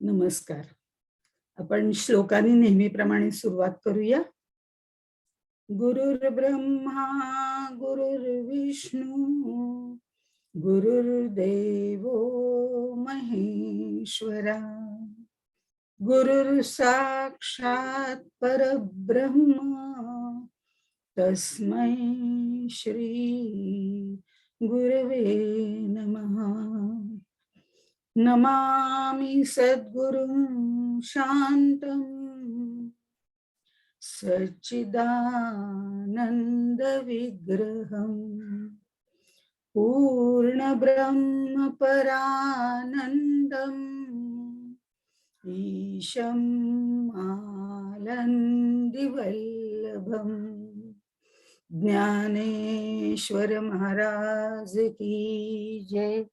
नमस्कार. आपण श्लोकाने नेहमीप्रमाणे सुरुवात करूया. गुरुर्ब्रह्मा गुरुर्विष्णू गुरुर्देवो महेश्वरा गुरुर्साक्षात् परब्रह्मा तस्मै श्री गुरवे नमः. नमामि सद्गुरुं शान्तं सच्चिदानन्दविग्रहं पूर्णब्रह्मपरानन्दम् ईशं आनन्दिवल्लभम्. ज्ञानेश्वर महाराज की जय.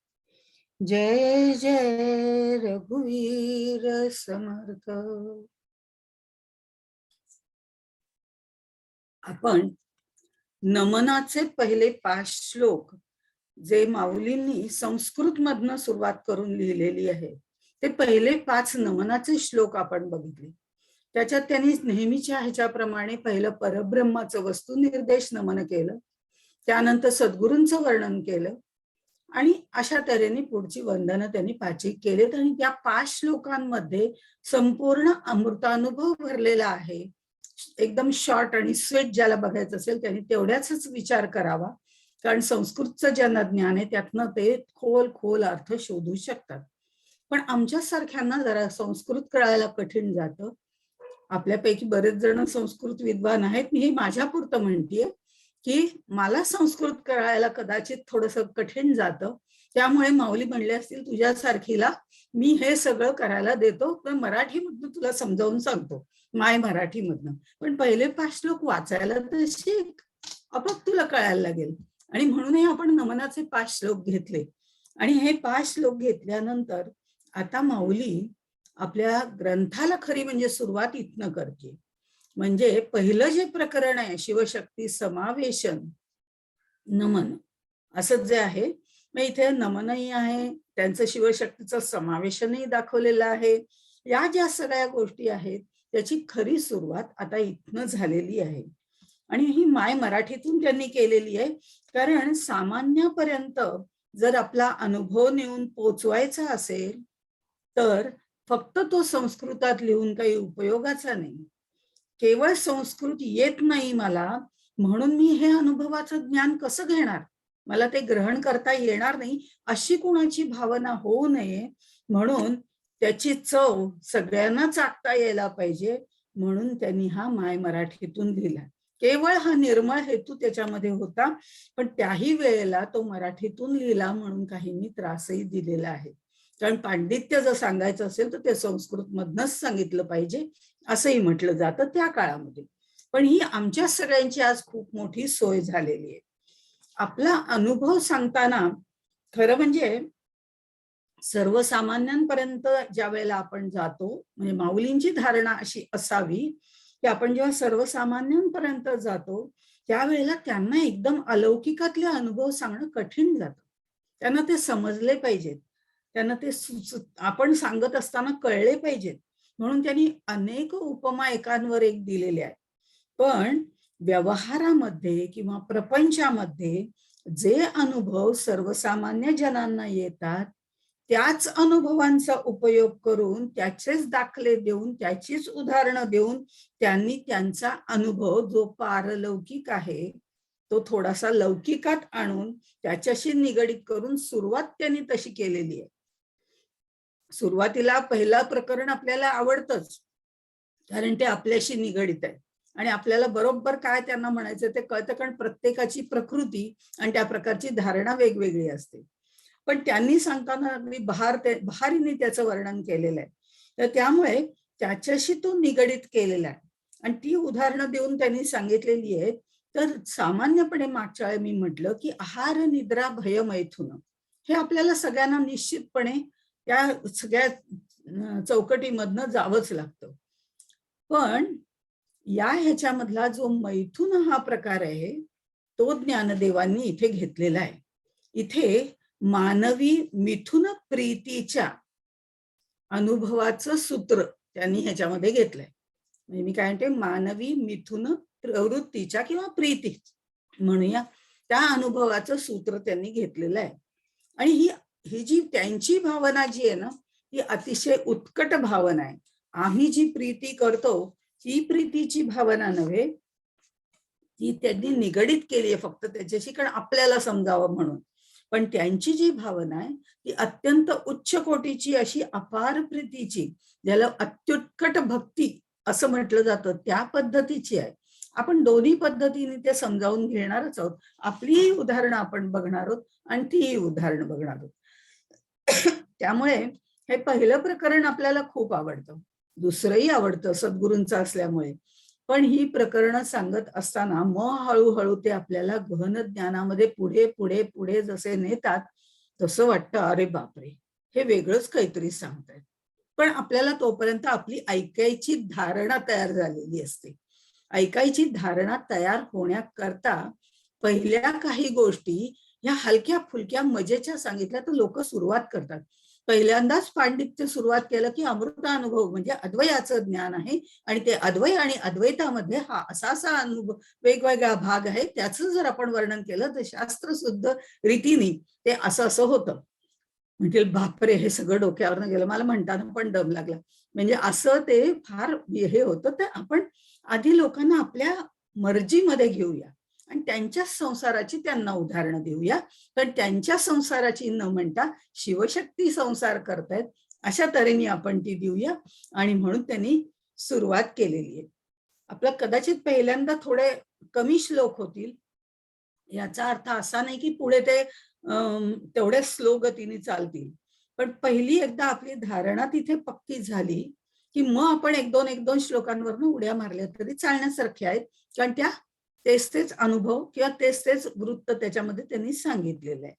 जय जय रघुवीर समर्थ. आपण नमनाचे पहिले 5 श्लोक जे माऊलींनी संस्कृत मधनं सुरुवात करून लिहिलेली आहे, ते पहिले 5 नमनाचे श्लोक आपण बघितले. त्याच्यात त्यांनी नेहमीच्या ह्याच्याप्रमाणे पहिलं परब्रह्माचं वस्तुनिर्देश नमन केलं, त्यानंतर सद्गुरूंचं वर्णन केलं आणि अशा तऱ्हेने पुढची वंदनं त्यांनी 5 केलेत. आणि त्या 5 श्लोकांमध्ये संपूर्ण अमृतानुभव भरलेला आहे. एकदम शॉर्ट आणि स्वीट ज्याला बघायचं असेल त्यांनी तेवढ्याच विचार करावा, कारण संस्कृतचं ज्यांना ज्ञान आहे त्यातनं ते खोल अर्थ शोधू शकतात. पण आमच्या सारख्यांना जरा संस्कृत कळायला कठीण जातं. आपल्यापैकी बरेच जण संस्कृत विद्वान आहेत. मी हे माझ्यापुरतं म्हणतेय की मला संस्कृत कळायला कदाचित थोडंसं कठीण जातं. त्यामुळे माऊली म्हणले असतील तुझ्यासारखीला मी हे सगळं करायला देतो, पण मराठीमधनं तुला समजावून सांगतो, माय मराठीमधनं. पण पहिले 5 श्लोक वाचायला तर शिक, आपोआप तुला कळायला लागेल. आणि म्हणूनही आपण नमनाचे 5 श्लोक घेतले. आणि हे 5 श्लोक घेतल्यानंतर आता माऊली आपल्या ग्रंथाला खरी म्हणजे सुरुवात इथनं करते. म्हणजे पहिलं जे प्रकरण आहे शिवशक्ती समावेशन नमन असं जे आहे, मग इथे नमनही आहे, त्यांचं शिवशक्तीचं समावेशनही दाखवलेलं आहे. या ज्या सगळ्या गोष्टी आहेत त्याची खरी सुरुवात आता इथनं झालेली आहे. आणि ही माय मराठीतून त्यांनी केलेली आहे, कारण सामान्यापर्यंत जर आपला अनुभव नेऊन पोचवायचा असेल तर फक्त तो संस्कृतात लिहून काही उपयोगाचा नाही. केवळ संस्कृत येत नाही मला म्हणून मी हे अनुभवाचं ज्ञान कसं घेणार, मला ते ग्रहण करता येणार नाही, अशी कुणाची भावना होऊ नये. म्हणून त्याची चव सगळ्यांना चाखता यायला पाहिजे, म्हणून त्यांनी हा माय मराठीतून लिहिला. केवळ हा निर्मळ हेतू त्याच्यामध्ये होता, पण त्याही वेळेला तो मराठीतून लिहिला म्हणून काहींनी त्रासही दिलेला आहे. कारण पांडित्य जर सांगायचं असेल तर ते संस्कृत मधनच सांगितलं पाहिजे असंही म्हटलं जातं त्या काळामध्ये. पण ही आमच्या सगळ्यांची आज खूप मोठी सोय झालेली आहे. आपला अनुभव सांगताना खरं म्हणजे सर्वसामान्यांपर्यंत ज्या वेळेला आपण जातो, म्हणजे माऊलींची धारणा अशी असावी की आपण जेव्हा सर्वसामान्यांपर्यंत जातो त्यावेळेला त्यांना एकदम अलौकिकातले अनुभव सांगणं कठीण जातं. त्यांना ते समजले पाहिजेत, त्यांना ते आपण सांगत असताना कळले पाहिजेत. म्हणून त्यांनी अनेक उपमा एकांवर एक दिलेल्या आहेत. पण व्यवहारामध्ये किंवा प्रपंचामध्ये जे अनुभव सर्वसामान्य जनांना येतात त्याच अनुभवांचा उपयोग करून, त्याचेच दाखले देऊन, त्याचीच उदाहरणं देऊन त्यांनी त्यांचा अनुभव जो पारलौकिक आहे तो थोडासा लौकिकात आणून त्याच्याशी निगडीत करून सुरुवात त्यांनी तशी केलेली आहे. सुरुवातीला पहिलं प्रकरण आपल्याला आवडतंच, कारण ते आपल्याशी निगडीत आहे आणि आपल्याला बरोबर काय त्यांना म्हणायचं ते कळतं, कारण प्रत्येकाची प्रकृती आणि त्या प्रकारची धारणा वेगवेगळी असते. पण त्यांनी सांगताना अगदी बहारीने त्याचं वर्णन केलेलं आहे, तर त्यामुळे त्याच्याशी तो निगडीत केलेला आहे आणि ती उदाहरणं देऊन त्यांनी सांगितलेली आहेत. तर सामान्यपणे मागच्या वेळी मी म्हटलं की आहार निद्रा भय मैथुन हे आपल्याला सगळ्यांना निश्चितपणे त्या सगळ्या चौकटीमधनं जावंच लागतं. पण या ह्याच्यामधला जो मैथुन हा प्रकार आहे तो ज्ञानदेवांनी इथे घेतलेला आहे. इथे मानवी मिथुन प्रीतीच्या अनुभवाचं सूत्र त्यांनी ह्याच्यामध्ये घेतलंय. म्हणजे मी काय म्हणते, मानवी मिथुन प्रवृत्तीच्या किंवा प्रीती म्हणूया, त्या अनुभवाचं सूत्र त्यांनी घेतलेलं आहे. आणि ही जी त्यांची भावना जी आहे ना, ती अतिशय उत्कट भावना आहे. आम्ही जी प्रीती करतो ती प्रीतीची भावना नव्हे, ती त्यांनी निगडीत केली आहे फक्त त्याच्याशी, कारण आपल्याला समजावं म्हणून. पण त्यांची जी भावना आहे ती अत्यंत उच्च कोटीची अशी अपार प्रीतीची, ज्याला अत्युत्कट भक्ती असं म्हटलं जातं, त्या पद्धतीची आहे. आपण दोन्ही पद्धतीने ते समजावून घेणारच आहोत. आपली उदाहरणं आपण बघणार आहोत आणि ती उदाहरणं बघणार आहोत. त्यामुळे हे पहिलं प्रकरण आपल्याला खूप आवडतं, दुसरंही आवडतं सद्गुरूंचं असल्यामुळे. पण ही प्रकरणं सांगत असताना मग हळूहळू ते आपल्याला गहन ज्ञानामध्ये पुढे पुढे पुढे जसे नेतात, तसं वाटतं अरे बापरे, हे वेगळंच काहीतरी सांगतायत. पण आपल्याला तोपर्यंत आपली ऐकायची धारणा तयार झालेली असते. ऐकायची धारणा तयार होण्याकरता पहिल्या काही गोष्टी ह्या हलक्या फुलक्या मजेच्या सांगितल्या तर लोक सुरुवात करतात. पहिल्यांदाच पांडित्य सुरुवात केलं की अमृतानुभव म्हणजे अद्वयाचं ज्ञान आहे, आणि ते अद्वय आणि अद्वैतामध्ये हा असा असा अनुभव वेगवेगळा भाग आहे, त्याचं जर आपण वर्णन केलं तर शास्त्रशुद्ध रीतीने ते असं असं होतं. म्हणजे बापरे, हे सगळं डोक्यावरनं गेलं, मला म्हणताना पण दम लागला. म्हणजे असं ते फार हे होतं. तर आपण आधी लोकांना आपल्या मर्जीमध्ये घेऊया आणि त्यांच्या संसाराची त्यांना उदाहरणं देऊया. पण त्यांच्या संसाराची न म्हणता शिवशक्ती संसार करतायत अशा तऱ्हेने आपण ती देऊया. आणि म्हणून त्यांनी सुरुवात केलेली आहे. आपलं कदाचित पहिल्यांदा थोडे कमी श्लोक होतील, याचा अर्थ असा नाही की पुढे ते तेवढ्या स्लो गतीने चालतील. पण पहिली एकदा आपली धारणा तिथे पक्की झाली की मग आपण एक दोन श्लोकांवरनं उड्या मारल्या तरी चालण्यासारख्या आहेत, कारण त्या तेच तेच अनुभव किंवा तेच तेच वृत्त त्याच्यामध्ये त्यांनी सांगितलेलं आहे.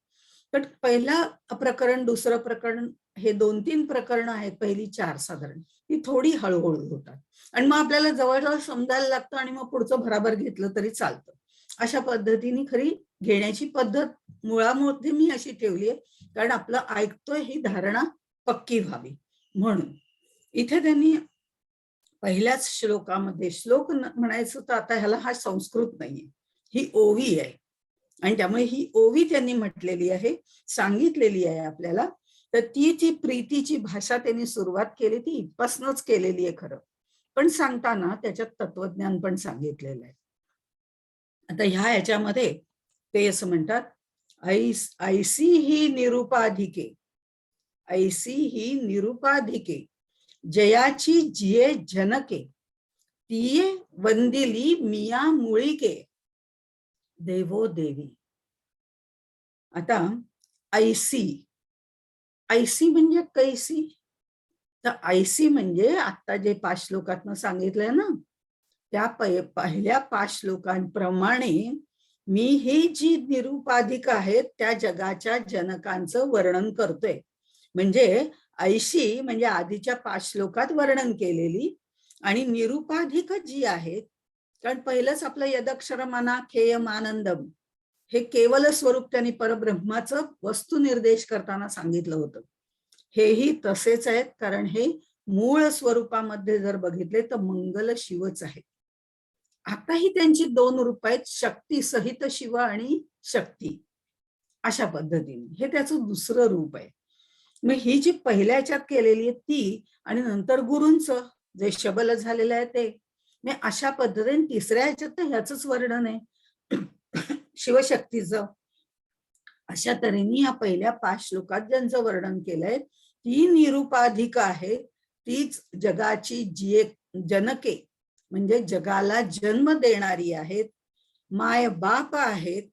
पण पहिला प्रकरण, दुसरं प्रकरण, हे 2-3 प्रकरणं आहेत, पहिली 4 साधारण, ती थोडी हळूहळू होतात आणि मग आपल्याला जवळ समजायला लागतं आणि मग पुढचं भराभर घेतलं तरी चालतं. अशा पद्धतीने खरी घेण्याची पद्धत मुळामध्ये मी अशी ठेवली आहे, कारण आपलं ऐकतोय ही धारणा पक्की व्हावी म्हणून. इथे त्यांनी पहिल्याच श्लोकामध्ये, श्लोक म्हणायचं तर आता ह्याला हा संस्कृत नाहीये, ही ओवी आहे. आणि त्यामुळे ही ओवी त्यांनी म्हटलेली आहे, सांगितलेली आहे आपल्याला. तर ती जी प्रीतीची भाषा त्यांनी सुरुवात केली ती इथपासूनच केलेली आहे खरं. पण सांगताना त्याच्यात तत्वज्ञान पण सांगितलेलं आहे. आता ह्या याच्यामध्ये ते असं म्हणतात, ऐसी ही निरुपाधिके, ऐसी ही निरुपाधिके, जयाची जिये जनके, तिये वंदिली मिया मुळीके, देवो देवी. आता ऐसी, ऐसी म्हणजे कैसी? तर ऐसी म्हणजे आता जे 5 श्लोकातनं सांगितलंय ना, त्या पहिल्या 5 श्लोकांप्रमाणे मी ही जी निरुपाधिक आहेत त्या जगाच्या जनकांचं वर्णन करतोय. म्हणजे ऐशी म्हणजे आधीच्या 5 श्लोकात वर्णन केलेली, आणि निरुपाधिक जी आहेत, कारण पहिलंच आपलं यदक्षरम अनाखेयम आनंदम, हे केवल स्वरूप त्यांनी परब्रह्माचं वस्तुनिर्देश करताना सांगितलं होतं. हेही तसेच आहेत, कारण हे मूळ स्वरूपामध्ये जर बघितले तर मंगल शिवच आहे. आताही त्यांची 2 रूप आहेत, शक्ती सहित शिव आणि शक्ती, अशा पद्धतीने हे त्याचं दुसरं रूप आहे. मग ही जी पहिल्या ह्याच्यात केलेली आहे ती, आणि नंतर गुरूंचं जे शबल झालेलं आहे ते, मी अशा पद्धतीने तिसऱ्या ह्याच्यात तर ह्याच वर्णन आहे शिवशक्तीचं. अशा तऱ्हेने या पहिल्या 5 श्लोकात ज्यांचं वर्णन केलंय ती निरुपाधिक आहे, तीच जगाची जी जनके म्हणजे जगाला जन्म देणारी आहेत, माय बाप आहेत,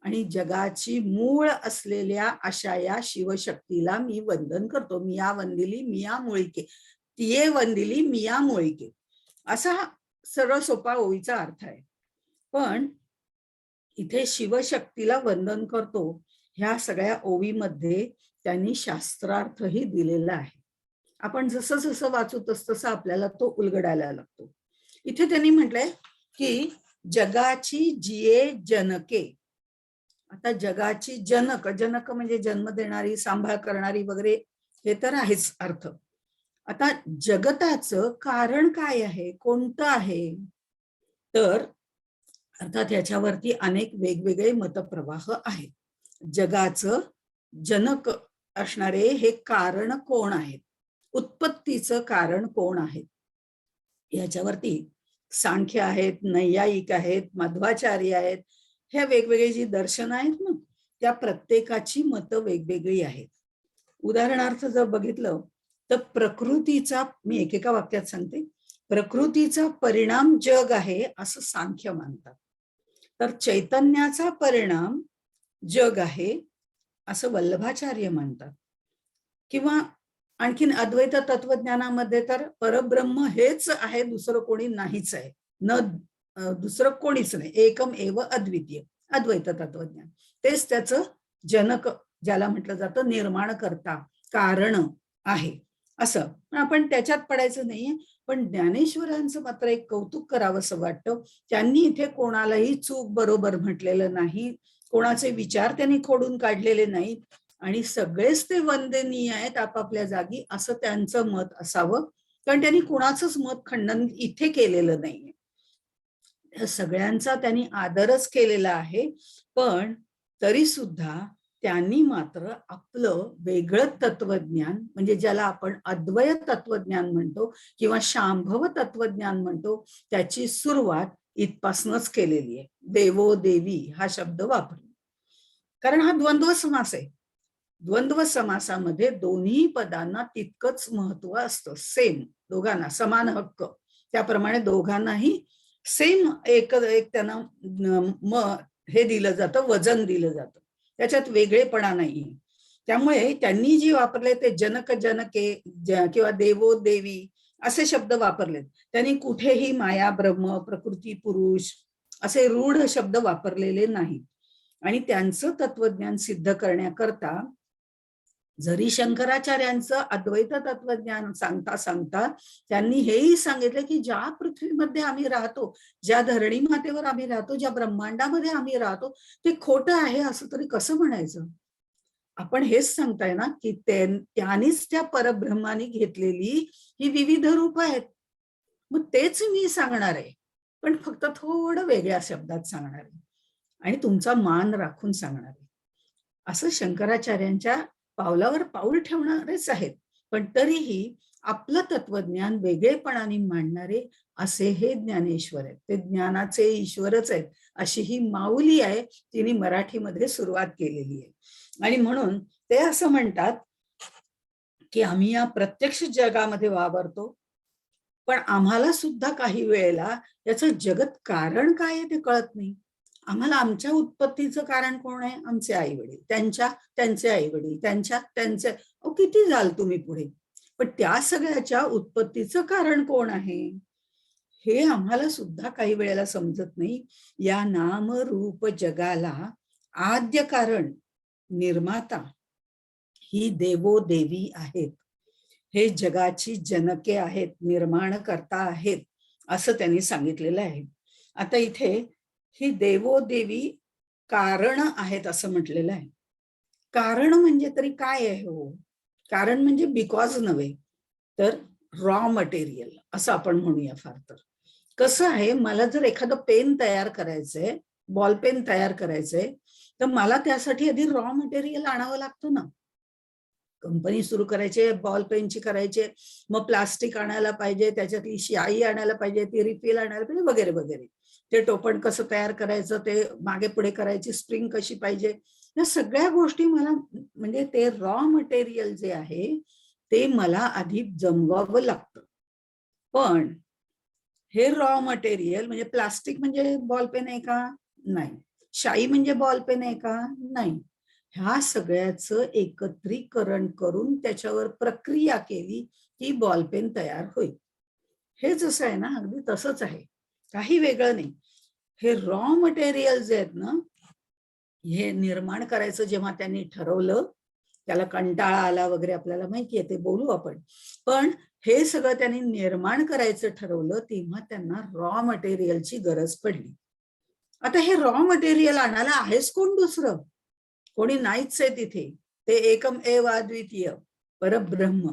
आणि जगाची मूळ असलेल्या अशा या शिवशक्तीला मी वंदन करतो. मिया वंदिली मिया मुळीके, तिये वंदिली मिया मुळीके, असा सरळ सोपा ओळीचा अर्थ आहे. पण इथे शिवशक्तीला वंदन करतो ह्या सगळ्या ओवीमध्ये त्यांनी शास्त्रार्थही दिलेला आहे. आपण जसं जसं वाचू तसं आपल्याला तो उलगडायला लागतो. इथे त्यांनी म्हटलंय की जगाची जिये जनके. आता जगाची जनक, जनक म्हणजे जन्म देणारी, सांभाळ करणारी वगैरे, हे तर आहेच अर्थ. आता जगताचं कारण काय आहे, कोणतं आहे? तर अर्थात याच्यावरती अनेक वेगवेगळे मतप्रवाह आहेत. जगाचं जनक असणारे हे कारण कोण आहेत, उत्पत्तीचं कारण कोण आहेत, याच्यावरती सांख्य आहेत, नैयायिक आहेत, मध्वाचार्य आहेत. ह्या वेगवेगळी जी दर्शन आहेत ना, त्या प्रत्येकाची मतं वेगवेगळी आहेत. उदाहरणार्थ जर बघितलं तर प्रकृतीचा, मी एकेका वाक्यात सांगते, प्रकृतीचा परिणाम जग आहे असं सांख्य मानतात. तर चैतन्याचा परिणाम जग आहे असं वल्लभाचार्य मानतात. किंवा आणखीन अद्वैत तत्वज्ञानामध्ये तर परब्रह्म हेच आहे, दुसरं कोणी नाहीच आहे, न दुसरं कोणीच नाही, एकम एव अद्वितीय अद्वैत तत्वज्ञान. तेच त्याचं जनक, ज्याला म्हटलं जातं निर्माण करता, कारण आहे असं. आपण त्याच्यात पडायचं नाहीये. पण ज्ञानेश्वरांचं मात्र एक कौतुक करावंसं वाटतं. त्यांनी इथे कोणालाही चूक बरोबर म्हटलेलं नाही, कोणाचे विचार त्यांनी खोडून काढलेले नाहीत, आणि सगळेच ते वंदनीय आहेत आपापल्या जागी असं त्यांचं मत असावं. कारण त्यांनी कुणाचंच मत खंडन इथे केलेलं नाहीये, सगळ्यांचा त्यांनी आदरच केलेला आहे. पण तरी सुद्धा त्यांनी मात्र आपलं वेगळं तत्वज्ञान, म्हणजे ज्याला आपण अद्वैत तत्वज्ञान म्हणतो किंवा शांभव तत्वज्ञान म्हणतो, त्याची सुरुवात इथपासूनच केलेली आहे. देवो देवी हा शब्द वापरून. कारण हा द्वंद्व समास आहे. द्वंद्व समासामध्ये दोन्ही पदांना तितकंच महत्व असतं, सेम, दोघांना समान हक्क. त्याप्रमाणे दोघांनाही सेम एक त्यांना हे दिलं जातं, वजन दिलं जातं, त्याच्यात वेगळेपणा नाहीये. त्यामुळे त्यांनी जी वापरले ते जनक जनके किंवा देवो देवी असे शब्द वापरलेत. त्यांनी कुठेही माया ब्रह्म, प्रकृती पुरुष असे रूढ शब्द वापरलेले नाहीत. आणि त्यांचं तत्वज्ञान सिद्ध करण्याकरता जरी शंकराचार्यांचं अद्वैत तत्वज्ञान सांगता सांगता त्यांनी हेही सांगितलं की ज्या पृथ्वीमध्ये आम्ही राहतो, ज्या धरणी मातेवर आम्ही राहतो, ज्या ब्रह्मांडामध्ये आम्ही राहतो, ते खोटं आहे असं तरी कसं म्हणायचं? आपण हेच सांगताय ना की त्यांनीच त्या परब्रह्माने घेतलेली ही विविध रूप आहेत. मग तेच मी सांगणार आहे, पण फक्त थोडं वेगळ्या शब्दात सांगणार आहे आणि तुमचा मान राखून सांगणार आहे. असं शंकराचार्यांच्या पावलावर पाऊल ठेवणारेच आहेत, पण तरीही आपलं तत्वज्ञान वेगळेपणाने मांडणारे असे हे ज्ञानेश्वर आहेत. ते ज्ञानाचे ईश्वरच आहेत, अशी ही माऊली आहे, तिने मराठीमध्ये सुरुवात केलेली आहे. आणि म्हणून ते असं म्हणतात की आम्ही या प्रत्यक्ष जगामध्ये वावरतो, पण आम्हाला सुद्धा काही वेळेला याचं जगत कारण काय आहे ते कळत नाही. आम्हाला आमच्या उत्पत्तीचं कारण कोण आहे? आमचे आई वडील, त्यांचे आई वडील, त्यांचे किती जाल तुम्ही पुढे, पण त्या सगळ्याच्या उत्पत्तीचं कारण कोण आहे हे आम्हाला सुद्धा काही वेळेला समजत नाही. या नाम रूप जगाला आद्य कारण, निर्माता ही देवो देवी आहेत. हे जगाची जनके आहेत, निर्माण करता आहेत असं त्यांनी सांगितलेलं आहे. आता इथे ही देवो देवी कारण आहेत असं म्हटलेलं आहे. कारण म्हणजे तरी काय आहे हो? कारण म्हणजे बिकॉज नव्हे, तर रॉ मटेरियल असं आपण म्हणूया. फार तर कसं आहे, मला जर एखादं पेन तयार करायचंय, बॉल पेन तयार करायचंय, तर मला त्यासाठी आधी रॉ मटेरियल आणावं लागतं ना. कंपनी सुरू करायचे, बॉल पेनची करायचे, मग प्लास्टिक आणायला पाहिजे, त्याच्यातली शाई आणायला पाहिजे, ती रिफिल आणायला पाहिजे, वगैरे वगैरे. ते टोपण कसं तयार करायचं, ते मागे पुढे करायची स्प्रिंग कशी पाहिजे, या सगळ्या गोष्टी मला, म्हणजे ते रॉ मटेरियल जे आहे ते मला आधी जमवावं लागतं. पण हे रॉ मटेरियल म्हणजे प्लास्टिक म्हणजे बॉल पेन आहे का? नाही. शाई म्हणजे बॉल पेन आहे का? नाही. ह्या सगळ्याचं एकत्रीकरण करून त्याच्यावर प्रक्रिया केली की बॉल पेन तयार होईल. हे जसं आहे ना, अगदी तसंच आहे, काही वेगळं नाही. हे रॉ मटेरियल जे आहेत ना, हे निर्माण करायचं जेव्हा त्यांनी ठरवलं, त्याला कंटाळा आला वगैरे आपल्याला माहितीये, ते बोलू आपण. पण हे सगळं त्यांनी निर्माण करायचं ठरवलं तेव्हा त्यांना रॉ मटेरियलची गरज पडली. आता हे रॉ मटेरियल आणायला आहेच कोण दुसरं? कोणी नाहीच आहे तिथे. ते एकम एव अद्वितीय परब्रह्म.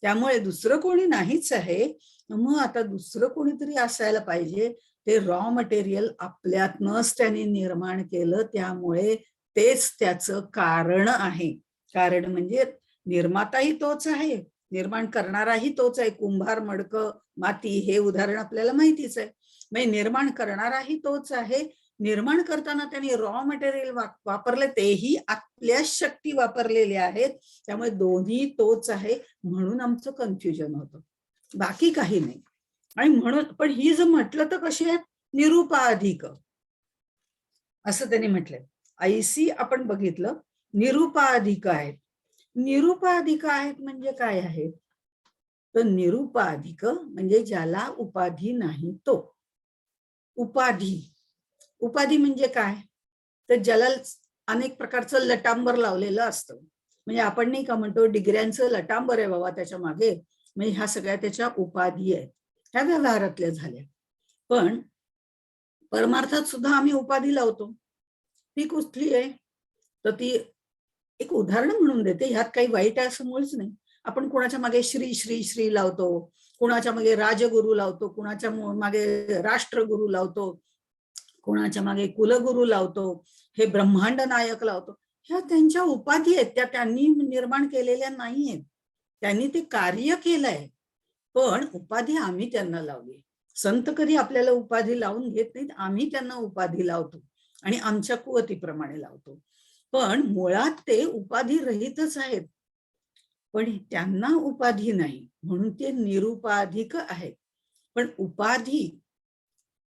त्यामुळे दुसरं कोणी नाहीच आहे. मग आता दुसरं कोणीतरी असायला पाहिजे. ते रॉ मटेरियल आपल्यातनच त्यांनी निर्माण केलं, त्यामुळे तेच त्याचं कारण आहे. कारण म्हणजे निर्माताही तोच आहे, निर्माण करणाराही तोच आहे. कुंभार, मडकं, माती हे उदाहरण आपल्याला माहितीच आहे. म्हणजे निर्माण करणाराही तोच आहे. निर्माण करताना त्यांनी रॉ मटेरियल वापरले, तेही आपल्या शक्ती वापरलेल्या आहेत. त्यामुळे दोन्ही तोच आहे, म्हणून आमचं कन्फ्युजन होतं, बाकी काही नाही. आणि म्हणून पण ही जर म्हटलं तर कशी आहेत, निरुपाधिक असं त्यांनी म्हटलंय. ऐसी आपण बघितलं निरुपाधिक आहेत. निरुपाधिक आहेत म्हणजे काय आहे, तर निरुपाधिक म्हणजे ज्याला उपाधी नाही तो. उपाधी, उपाधी म्हणजे काय, तर ज्याला अनेक प्रकारचं लटांबर लावलेलं असतं. म्हणजे आपण नाही का म्हणतो डिग्र्यांचं लटांबर आहे बाबा त्याच्या मागे, म्हणजे ह्या सगळ्या त्याच्या उपाधी आहेत. ह्या व्यवहारातल्या झाल्या. पण परमार्थात सुद्धा आम्ही उपाधी लावतो. ती कुठली आहे, तर ती एक उदाहरण म्हणून देते, ह्यात काही वाईट आहे असं मुळीच नाही. आपण कोणाच्या मागे श्री श्री श्री लावतो, कोणाच्या मागे राजगुरु लावतो, कोणाच्या मागे राष्ट्रगुरु लावतो, कोणाच्या मागे कुलगुरु लावतो, हे ब्रह्मांड नायक लावतो. ह्या त्यांच्या उपाधी आहेत, त्या त्यांनी निर्माण केलेल्या नाही आहेत. त्यांनी ते कार्य केलंय, पण उपाधी आम्ही त्यांना लावली. संत कधी आपल्याला उपाधी लावून घेत नाहीत, आम्ही त्यांना उपाधी लावतो आणि आमच्या कुवतीप्रमाणे लावतो. पण मुळात ते उपाधी रहितच आहेत, पण त्यांना उपाधी नाही म्हणून ते निरुपाधिक आहेत. पण उपाधी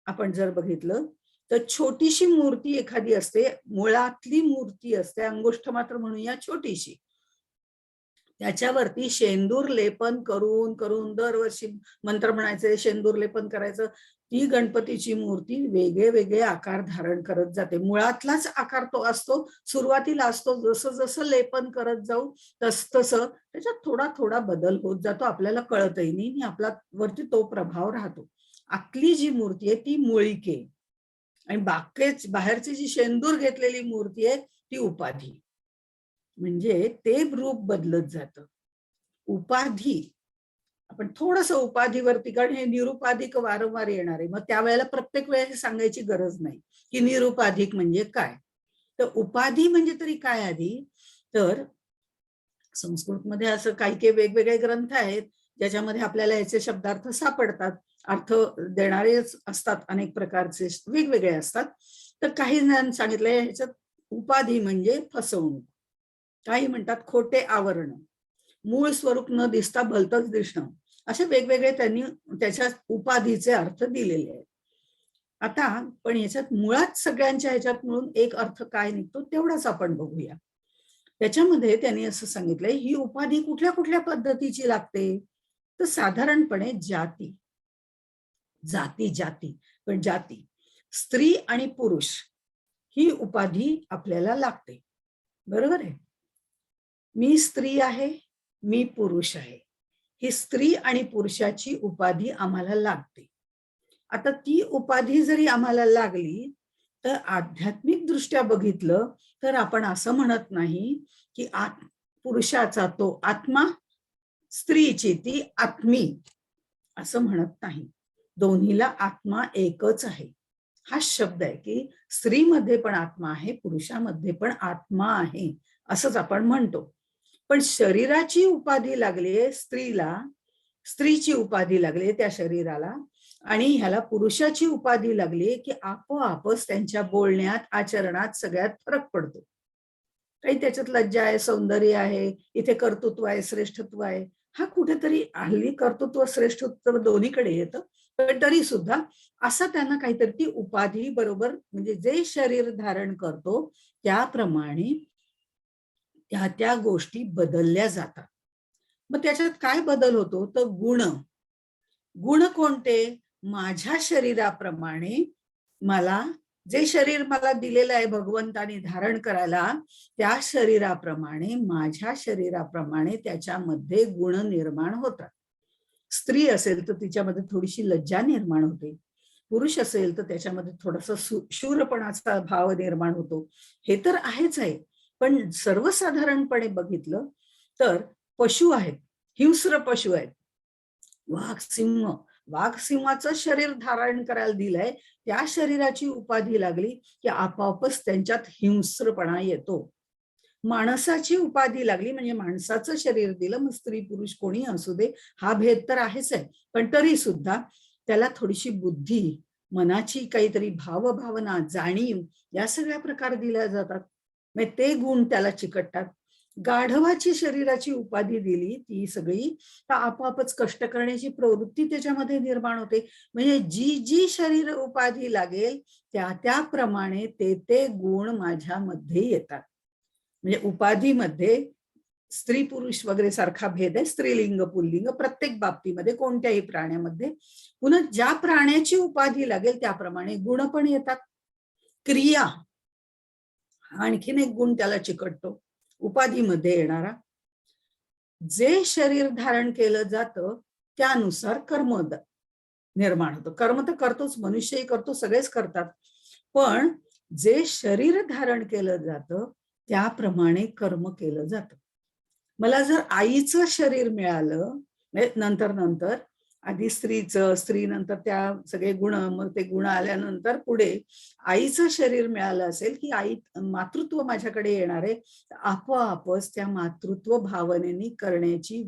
आपण जर बघितलं तर छोटीशी मूर्ती एखादी असते, मुळातली मूर्ती असते, अंगुष्ठ मात्र म्हणूया छोटीशी, त्याच्यावरती शेंदूर लेपन करून करून दरवर्षी मंत्र म्हणायचे, शेंदूर लेपन करायचं. ती गणपतीची मूर्ती वेगळे वेगळे आकार धारण करत जाते. मुळातलाच आकार तो असतो, सुरुवातीला असतो. जसं जसं लेपन करत जाऊ तस तसं त्याच्यात थोडा थोडा बदल होत जातो, आपल्याला कळतही नाही, आपला वरती तो प्रभाव राहतो. आतली जी मूर्ती आहे ती मुळिके, आणि बाहेरची जी शेंदूर घेतलेली मूर्ती आहे ती उपाधी. म्हणजे ते रूप बदलत जातं. उपाधी आपण थोडस उपाधीवरती, कारण हे निरुपाधिक वारंवार येणार आहे, मग त्यावेळेला प्रत्येक वेळेस सांगायची गरज नाही की निरुपाधिक म्हणजे काय. तर उपाधी म्हणजे तरी काय आधी, तर संस्कृतमध्ये असं काही वेगवेगळे ग्रंथ आहेत ज्याच्यामध्ये आपल्याला याचे शब्दार्थ सापडतात, अर्थ देणारेच असतात, अनेक प्रकारचे वेगवेगळे असतात. तर काही जणांनी सांगितलंय ह्याच्यात उपाधी म्हणजे फसवणूक, काही म्हणतात खोटे आवरण, मूळ स्वरूप न दिसता भलतच दिसणं, असे वेगवेगळे त्यांनी त्याच्या उपाधीचे अर्थ दिलेले आहेत. आता पण याच्यात मुळात सगळ्यांच्या ह्याच्यात मिळून एक अर्थ काय निघतो तेवढाच आपण बघूया. त्याच्यामध्ये त्यांनी असं सांगितलंय, ही उपाधी कुठल्या कुठल्या पद्धतीची लागते, तर साधारणपणे जाती जाती जाती पण जाती स्त्री आणि पुरुष ही उपाधी आपल्याला लागते, बरोबर आहे. मी स्त्री आहे, मी पुरुष आहे, ही स्त्री आणि पुरुषाची उपाधी आम्हाला लागते. आता ती उपाधी जरी आम्हाला लागली तर आध्यात्मिक दृष्ट्या बघितलं तर आपण असं म्हणत नाही की पुरुषाचा तो आत्मा, स्त्रीची ती आत्मी, असं म्हणत नाही. दोन्हीला आत्मा एकच आहे. हा शब्द आहे की स्त्रीमध्ये पण आत्मा आहे, पुरुषामध्ये पण आत्मा आहे, असंच आपण म्हणतो. पण शरीराची उपाधी लागली स्त्रीला, स्त्रीची उपाधी लागली त्या शरीराला, आणि ह्याला पुरुषाची उपाधी लागली की आपोआपच त्यांच्या बोलण्यात, आचरणात सगळ्यात फरक पडतो. काही त्याच्यात लज्जा आहे, सौंदर्य आहे, इथे कर्तृत्व आहे, श्रेष्ठत्व आहे. हा कुठेतरी हल्ली कर्तृत्व श्रेष्ठत्व दोन्हीकडे येतं, पण तरी सुद्धा असं त्यांना काहीतरी ती उपाधी बरोबर, म्हणजे जे शरीर धारण करतो त्याप्रमाणे त्या त्या गोष्टी बदलल्या जातात. मग त्याच्यात काय बदल होतो, तर गुण. गुण कोणते, माझ्या शरीराप्रमाणे मला जे शरीर मला दिलेलं आहे भगवंताने धारण करायला, त्या शरीराप्रमाणे, माझ्या शरीराप्रमाणे त्याच्यामध्ये गुण निर्माण होतात. स्त्री असेल तर तिच्यामध्ये थोडीशी लज्जा निर्माण होते, पुरुष असेल तर त्याच्यामध्ये थोडासा शूरपणाचा भाव निर्माण होतो. हे तर आहेच आहे, पण सर्वसाधारणपणे बघितलं तर पशु आहेत, हिंस्र पशु आहेत. वाघ सिंह, वाघ सिंहाचं शरीर धारण करायला दिलंय, त्या शरीराची उपाधी लागली की आपोआपच त्यांच्यात हिंस्रपणा येतो. माणसाची उपाधी लागली म्हणजे माणसाचं शरीर दिलं, मग स्त्री पुरुष कोणी असू दे, हा भेद तर आहेच आहे, पण तरी सुद्धा त्याला थोडीशी बुद्धी, मनाची काहीतरी भावभावना, जाणीव, या सगळ्या प्रकार दिल्या जातात. म्हणजे ते गुण त्याला चिकटतात. गाढवाची शरीराची उपाधी दिली ती सगळी, तर आपोआपच कष्ट करण्याची प्रवृत्ती त्याच्यामध्ये निर्माण होते. म्हणजे जी जी शरीर उपाधी लागेल त्या त्याप्रमाणे ते ते गुण माझ्यामध्ये येतात. म्हणजे उपाधीमध्ये स्त्री पुरुष वगैरे सारखा भेद आहे, स्त्रीलिंग पुल्लिंग प्रत्येक बाबतीमध्ये कोणत्याही प्राण्यामध्ये. पुन्हा ज्या प्राण्याची उपाधी लागेल त्याप्रमाणे गुण पण येतात. क्रिया, आणखीन एक गुण त्याला चिकटतो उपाधीमध्ये येणारा. जे शरीर धारण केलं जातं त्यानुसार कर्म निर्माण होतं. कर्म तर करतोच, मनुष्यही करतो, सगळेच करतात, पण जे शरीर धारण केलं जातं त्याप्रमाणे कर्म केलं जातं. मला जर आईचं शरीर मिळालं, नंतर नंतर आधी स्त्रीचं, स्त्री नंतर त्या सगळे गुण, मग ते गुण आल्यानंतर पुढे आईचं शरीर मिळालं असेल की आई मातृत्व माझ्याकडे येणार आहे, आपोआपच त्या मातृत्व भावनेने करण्याची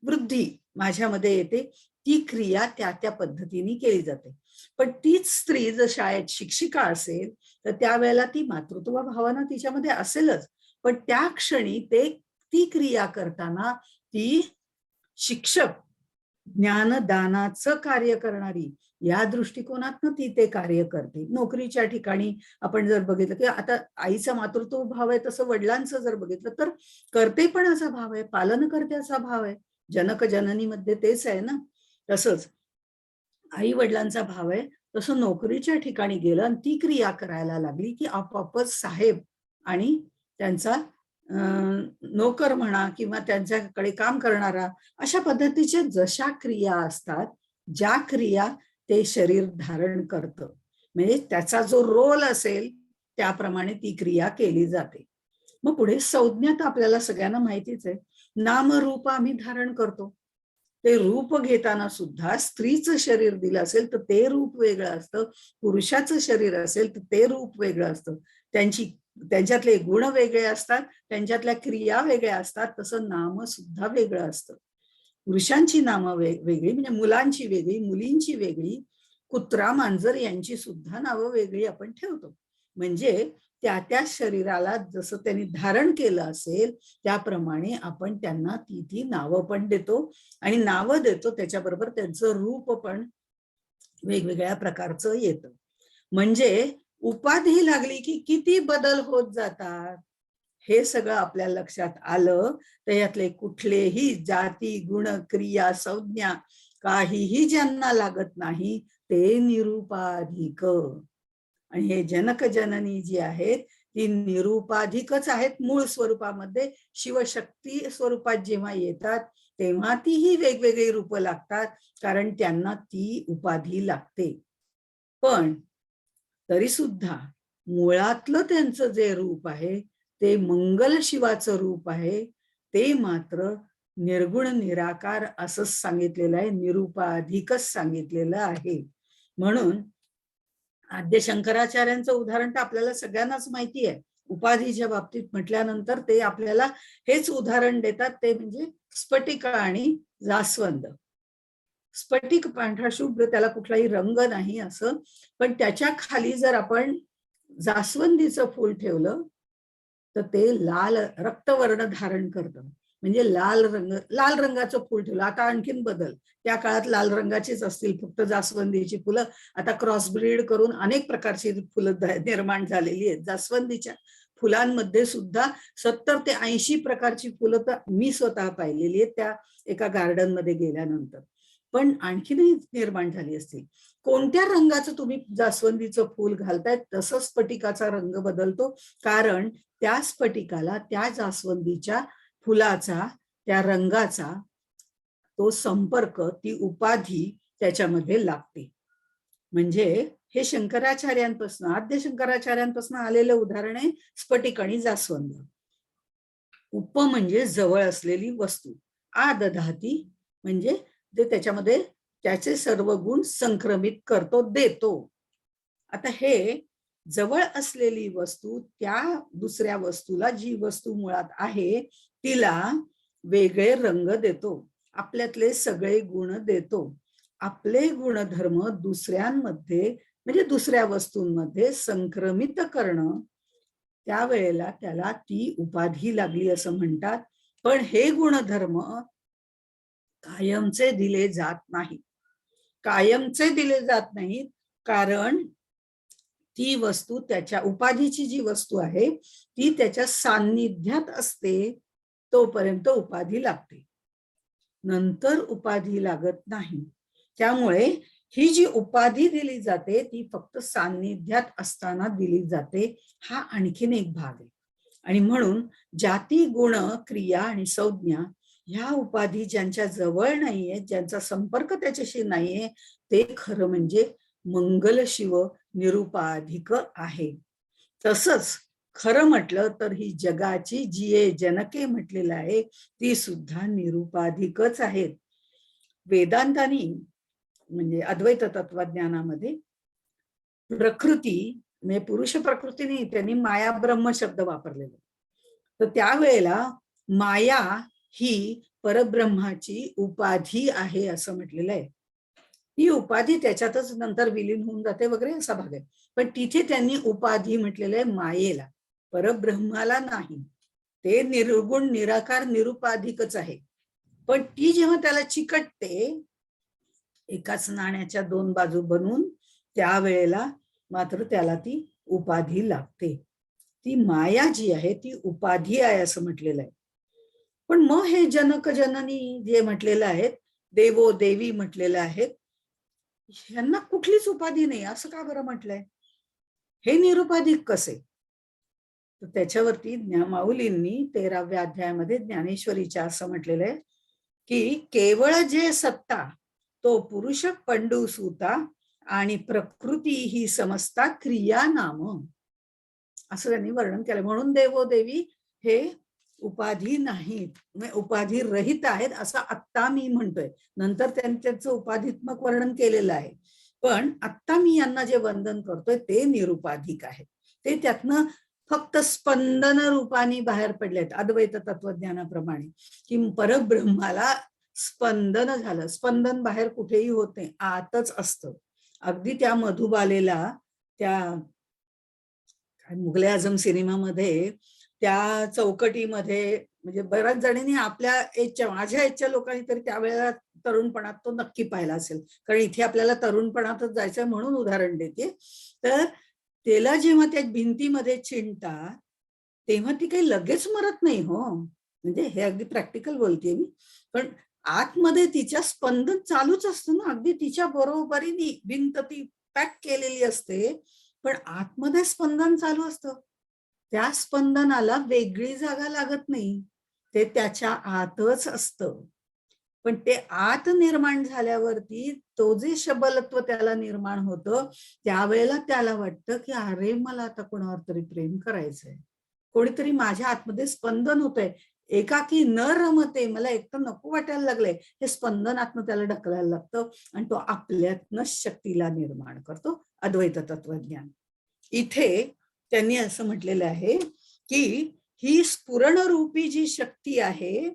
वृद्धी माझ्यामध्ये येते. ती क्रिया त्या त्या पद्धतीने केली जाते. पण तीच स्त्री जर शाळेत शिक्षिका असेल तर त्यावेळेला ती मातृत्व भावना तिच्यामध्ये असेलच, पण त्या क्षणी ती क्रिया करताना ती शिक्षक, ज्ञानदानाचं कार्य करणारी, या दृष्टिकोनातनं ती ते कार्य करते. नोकरीच्या ठिकाणी आपण जर बघितलं की आता आईचा मातृत्व भाव आहे, तसं वडिलांचं जर बघितलं तर करते पण असा भाव आहे, पालन करते असा भाव आहे. जनक जननीमध्ये तेच आहे ना. तसंच आई वडिलांचा भाव आहे, तसं नोकरीच्या ठिकाणी गेलं आणि ती क्रिया करायला लागली की आपोआपच साहेब आणि त्यांचा नोकर म्हणा किंवा त्यांच्याकडे काम करणारा, अशा पद्धतीच्या जशा क्रिया असतात, ज्या क्रिया ते शरीर धारण करतं, म्हणजे त्याचा जो रोल असेल त्याप्रमाणे ती क्रिया केली जाते. मग पुढे संज्ञा तर आपल्याला सगळ्यांना माहितीच आहे. नामरूप आम्ही धारण करतो. ते रूप घेताना सुद्धा स्त्रीचं शरीर दिलं असेल तर ते रूप वेगळं असतं, पुरुषाचं शरीर असेल तर ते रूप वेगळं असतं. त्यांच्यातले गुण वेगळे असतात, त्यांच्यातल्या क्रिया वेगळ्या असतात, तसं नाम सुद्धा वेगळं असतं. पुरुषांची नामं वेगळी, म्हणजे मुलांची वेगळी, मुलींची वेगळी, कुत्रा मांजर यांची सुद्धा नावं वेगळी आपण ठेवतो. म्हणजे त्या त्या शरीराला जसं त्यांनी धारण केलं असेल त्याप्रमाणे आपण त्यांना ती नावं पण देतो, आणि नावं देतो त्याच्याबरोबर त्यांचं रूप पण वेगवेगळ्या प्रकारचं येतं. म्हणजे उपाधी लागली की किती बदल होत जातात हे सगळं आपल्या लक्षात आलं तर यातले कुठलेही जाती, गुण, क्रिया, संज्ञा काहीही ज्यांना लागत नाही ते निरुपाधिक. आणि हे जनक जननी जी आहेत ती निरुपाधिकच आहेत मूळ स्वरूपामध्ये. शिवशक्ती स्वरूपात जेव्हा येतात तेव्हा तीही वेगवेगळी रूप लागतात, कारण त्यांना ती उपाधी लागते. पण तरी सुद्धा मुळातलं त्यांचं जे रूप आहे ते मंगल शिवाचं रूप आहे, ते मात्र निर्गुण निराकार असंच सांगितलेलं आहे, निरुपाधिकच सांगितलेलं आहे. म्हणून आद्य शंकराचार्यांचं उदाहरण तर आपल्याला सगळ्यांनाच माहिती आहे. उपाधीच्या बाबतीत म्हटल्यानंतर ते आपल्याला हेच उदाहरण देतात, ते म्हणजे स्फटिक आणि जास्वंद. स्फटिक पांढरा शुभ्र, त्याला कुठलाही रंग नाही असं, पण त्याच्या खाली जर आपण जास्वंदीचं फूल ठेवलं तर ते लाल रक्तवर्ण धारण करतं. म्हणजे लाल रंगाचं फूल ठेवलं. आता आणखीन बदल, त्या काळात लाल रंगाचीच असतील फक्त जास्वंदीची फुलं, आता क्रॉसब्रीड करून अनेक प्रकारची फुलं निर्माण झालेली आहेत. जास्वंदीच्या फुलांमध्ये सुद्धा 70 ते 80 प्रकारची फुलं तर मी स्वतः पाहिलेली आहेत त्या एका गार्डन मध्ये गेल्यानंतर. पण आणखीनही निर्माण झाली असतील. कोणत्या रंगाचं तुम्ही जास्वंदीचं फूल घालताय तसं स्फटिकाचा रंग बदलतो, कारण त्या स्फटिकाला त्या जास्वंदीच्या फुलाचा, त्या रंगाचा तो संपर्क, ती उपाधी त्याच्यामध्ये लागते. म्हणजे हे शंकराचार्यांपासून, आद्य शंकराचार्यांपासून आलेलं उदाहरण आहे स्फटिक आणि जास्वंद. उप म्हणजे जवळ असलेली वस्तू, आदधाती म्हणजे जे त्याच्यामध्ये त्याचे सर्व गुण संक्रमित करतो, देतो. आता हे जवळ असलेली वस्तू त्या दुसऱ्या वस्तूला, जी वस्तू मुळात आहे तिला वेगळे रंग देतो, आपल्यातले सगळे गुण देतो. आपले गुणधर्म दुसऱ्यांमध्ये म्हणजे दुसऱ्या वस्तूंमध्ये संक्रमित करणं, त्यावेळेला त्याला ती उपाधी लागली असं म्हणतात. पण हे गुणधर्म कायमचे दिले जात नाही. कायमचे दिले जात नाहीत, कारण ती वस्तू त्याच्या उपाधीची जी वस्तू आहे ती त्याच्या सान्निध्यात असते तोपर्यंत उपाधी लागते, नंतर उपाधी लागत नाही. त्यामुळे ही जी उपाधी दिली जाते ती फक्त सान्निध्यात असताना दिली जाते, हा आणखीन एक भाग आहे. आणि म्हणून जाती, गुण, क्रिया आणि संज्ञा ह्या उपाधी ज्यांच्या जवळ नाहीये, ज्यांचा संपर्क त्याच्याशी नाहीये, ते खरं म्हणजे मंगल शिव निरुपाधिक आहे. तसंच खरं म्हटलं तर ही जगाची जी जनके म्हटलेलं आहे ती सुद्धा निरुपाधिकच आहेत. वेदांतानी म्हणजे अद्वैत तत्वज्ञानामध्ये प्रकृती म्हणजे पुरुष प्रकृती नाही, त्यांनी माया ब्रह्म शब्द वापरलेला. तर त्यावेळेला माया ही परब्रह्माची उपाधी आहे असं म्हटलेलं आहे. ही उपाधी त्याच्यातच नंतर विलीन होऊन जाते वगैरे असा भाग आहे. पण तिथे त्यांनी उपाधी म्हटलेलं आहे मायेला, परब्रह्माला नाही. ते निर्गुण निराकार निरुपाधिकच आहे. पण ती जेव्हा त्याला चिकटते एकाच नाण्याच्या दोन बाजू बनून, त्यावेळेला मात्र त्याला ती उपाधी लागते. ती माया जी आहे ती उपाधी आहे असं म्हटलेलं आहे. पण मग हे जनक जननी जे म्हटलेलं आहे, देवो देवी म्हटलेलं आहे, ह्यांना कुठलीच उपाधी नाही असं का बरं म्हटलंय? हे निरुपाधिक कसे? तर त्याच्यावरती माऊलींनी 13व्या अध्यायामध्ये ज्ञानेश्वरीच्या असं म्हटलेलं आहे की केवळ जे सत्ता तो पुरुष पंडू सूता आणि प्रकृती ही समजता क्रिया नाम, असं त्यांनी वर्णन केलं. म्हणून देवो देवी हे उपाधी नाहीत, उपाधी रहित आहेत असं आत्ता मी म्हणतोय. नंतर त्यांनी त्याचं उपाधीत्मक वर्णन केलेलं आहे, पण आत्ता मी यांना जे वंदन करतोय ते निरुपाधिक आहे. ते त्यातनं फक्त स्पंदन रूपाने बाहेर पडलेत अद्वैत तत्वज्ञानाप्रमाणे, की परब्रह्माला स्पंदन झालं. स्पंदन बाहेर कुठेही होत नाही, आतच असतं. अगदी त्या मधुबालेला त्या मुघले आझम सिनेमामध्ये त्या चौकटीमध्ये म्हणजे बऱ्याच जणींनी आपल्या एजच्या, माझ्या एजच्या लोकांनी तरी त्यावेळेला तरुणपणात तो नक्की पाहिला असेल, कारण इथे आपल्याला तरुणपणातच जायचं म्हणून उदाहरण देते. तर त्याला जेव्हा त्या भिंतीमध्ये चिणतात तेव्हा ती काही लगेच मरत नाही हो, म्हणजे हे अगदी प्रॅक्टिकल बोलते मी. पण आतमध्ये तिच्या स्पंदन चालूच असतं ना, अगदी तिच्या बरोबरीने भिंत ती पॅक केलेली असते, पण आतमध्ये स्पंदन चालू असतं. त्या स्पंदनाला वेगळी जागा लागत नाही, ते त्याच्या आतच असतं. पण ते आत निर्माण झाल्यावरती तो जे शबलत्व त्याला निर्माण होतं, त्यावेळेला त्याला वाटतं की अरे मला आता कोणावर तरी प्रेम करायचंय, कोणीतरी माझ्या आतमध्ये स्पंदन होतंय, एकाकी न रमते, मला एकटं नको वाटायला लागलंय. हे स्पंदन आतनं त्याला ढकलायला लागतं आणि तो आपल्यातनं शक्तीला निर्माण करतो. अद्वैत तत्वज्ञान इथे त्यांनी असं म्हटलेलं आहे की ही स्फुरणरूपी जी शक्ती आहे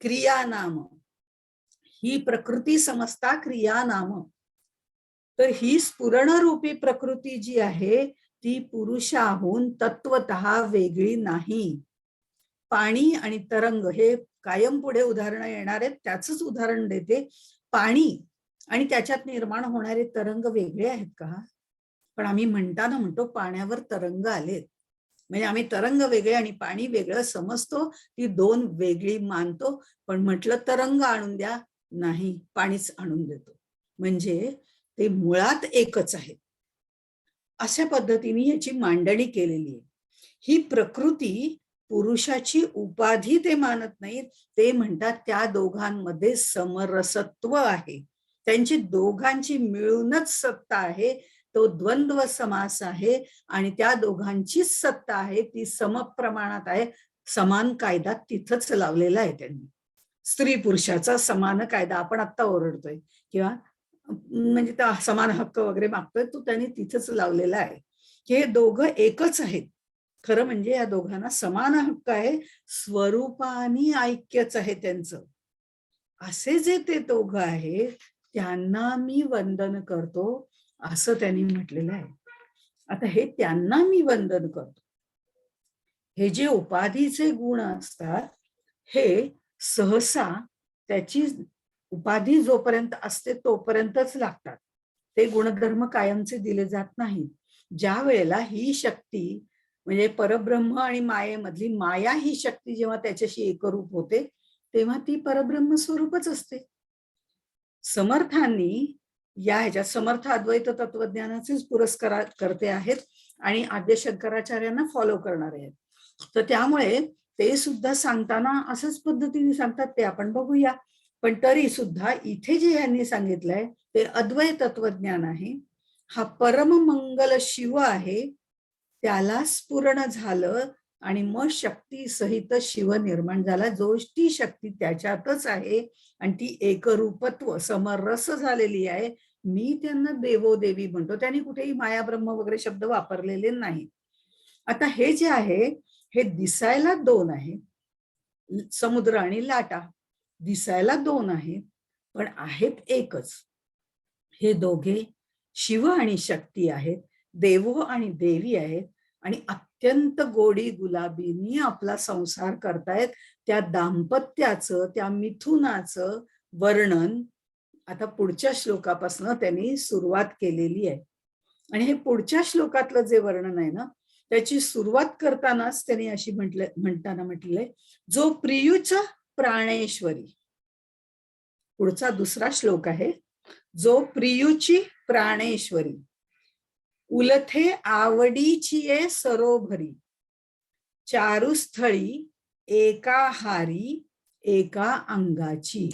क्रिया नाम, ही प्रकृती समजता क्रिया नाम, तर ही स्फुरणरूपी प्रकृती जी आहे ती पुरुषाहून तत्वतः वेगळी नाही. पाणी आणि तरंग हे कायम पुढे उदाहरण येणार आहेत, त्याच उदाहरण देते. पाणी आणि त्याच्यात निर्माण होणारे तरंग वेगळे आहेत का? पण आम्ही म्हणताना म्हणतो पाण्यावर तरंग आलेत, म्हणजे आम्ही तरंग वेगळे आणि पाणी वेगळं समजतो, ती दोन वेगळी मानतो. पण म्हटलं तरंग आणून द्या, नाही, पाणीच आणून देतो. म्हणजे ते मुळात एकच आहे. अशा पद्धतीने याची मांडणी केलेली आहे. ही प्रकृती पुरुषाची उपाधी ते मानत नाहीत, ते म्हणतात त्या दोघांमध्ये समरसत्व आहे, त्यांची दोघांची मिळूनच सत्ता आहे, तो द्वंद्व समास आहे आणि त्या दोघांचीच सत्ता आहे, ती समप्रमाणात आहे, समान कायदा तिथंच लावलेला आहे त्यांनी. स्त्री पुरुषाचा समान कायदा आपण आत्ता ओरडतोय किंवा म्हणजे त्या समान हक्क वगैरे मागतोय, तो त्यांनी तिथंच लावलेला आहे की हे दोघं एकच आहेत. खरं म्हणजे या दोघांना समान हक्क आहे, स्वरूपानी ऐक्यच आहे त्यांचं. असे जे ते दोघं आहेत त्यांना मी वंदन करतो असं त्यांनी म्हटलेलं आहे. आता हे त्यांना मी वंदन करतो, हे जे उपाधीचे गुण असतात हे सहसा त्याची उपाधी जोपर्यंत असते तोपर्यंतच लागतात. ते गुणधर्म कायमचे दिले जात नाहीत. ज्या वेळेला ही शक्ती म्हणजे परब्रह्म आणि मायेमधली माया ही शक्ती जेव्हा त्याच्याशी एकरूप होते तेव्हा ती परब्रह्म स्वरूपच असते. समर्थांनी या ह्याच्यात समर्थ अद्वैत तत्वज्ञानाचेच पुरस्कार करते आहेत आणि आद्य शंकराचार्यांना फॉलो करणारे आहेत. तर त्यामुळे ते सुद्धा सांगताना असंच पद्धतीने सांगतात, ते आपण बघूया. पण तरी सुद्धा इथे जे यांनी सांगितलंय ते अद्वैत तत्वज्ञान आहे. हा परम मंगल शिव आहे, त्याला स्फुरण झालं आणि मग शक्ती सहित शिव निर्माण झाला. जो ती शक्ती त्याच्यातच आहे आणि ती एकरूपत्व समरस झालेली आहे. मी त्यांना देवोदेवी म्हणतो. त्यांनी कुठेही माया ब्रह्म वगैरे शब्द वापरलेले नाही. आता हे जे आहे हे दिसायला दोन आहे, समुद्र आणि लाटा दिसायला दोन आहेत पण आहेत एकच. हे दोघे शिव आणि शक्ती आहेत, देवो आणि देवी आहेत आणि अत्यंत गोडी गुलाबीनी आपला संसार करतायत. त्या दाम्पत्याचं, त्या मिथुनाचं वर्णन आता पुढच्या श्लोकापासून त्यांनी सुरुवात केलेली आहे. आणि हे पुढच्या श्लोकातलं जे वर्णन आहे ना त्याची सुरुवात करतानाच त्यांनी अशी म्हणताना म्हटलंय, जो प्रियूच प्राणेश्वरी. पुढचा दुसरा श्लोक आहे, जो प्रियूची प्राणेश्वरी, उलथे आवडीची सरोभरी, चारुस्थळी एका हारी एका अंगाची.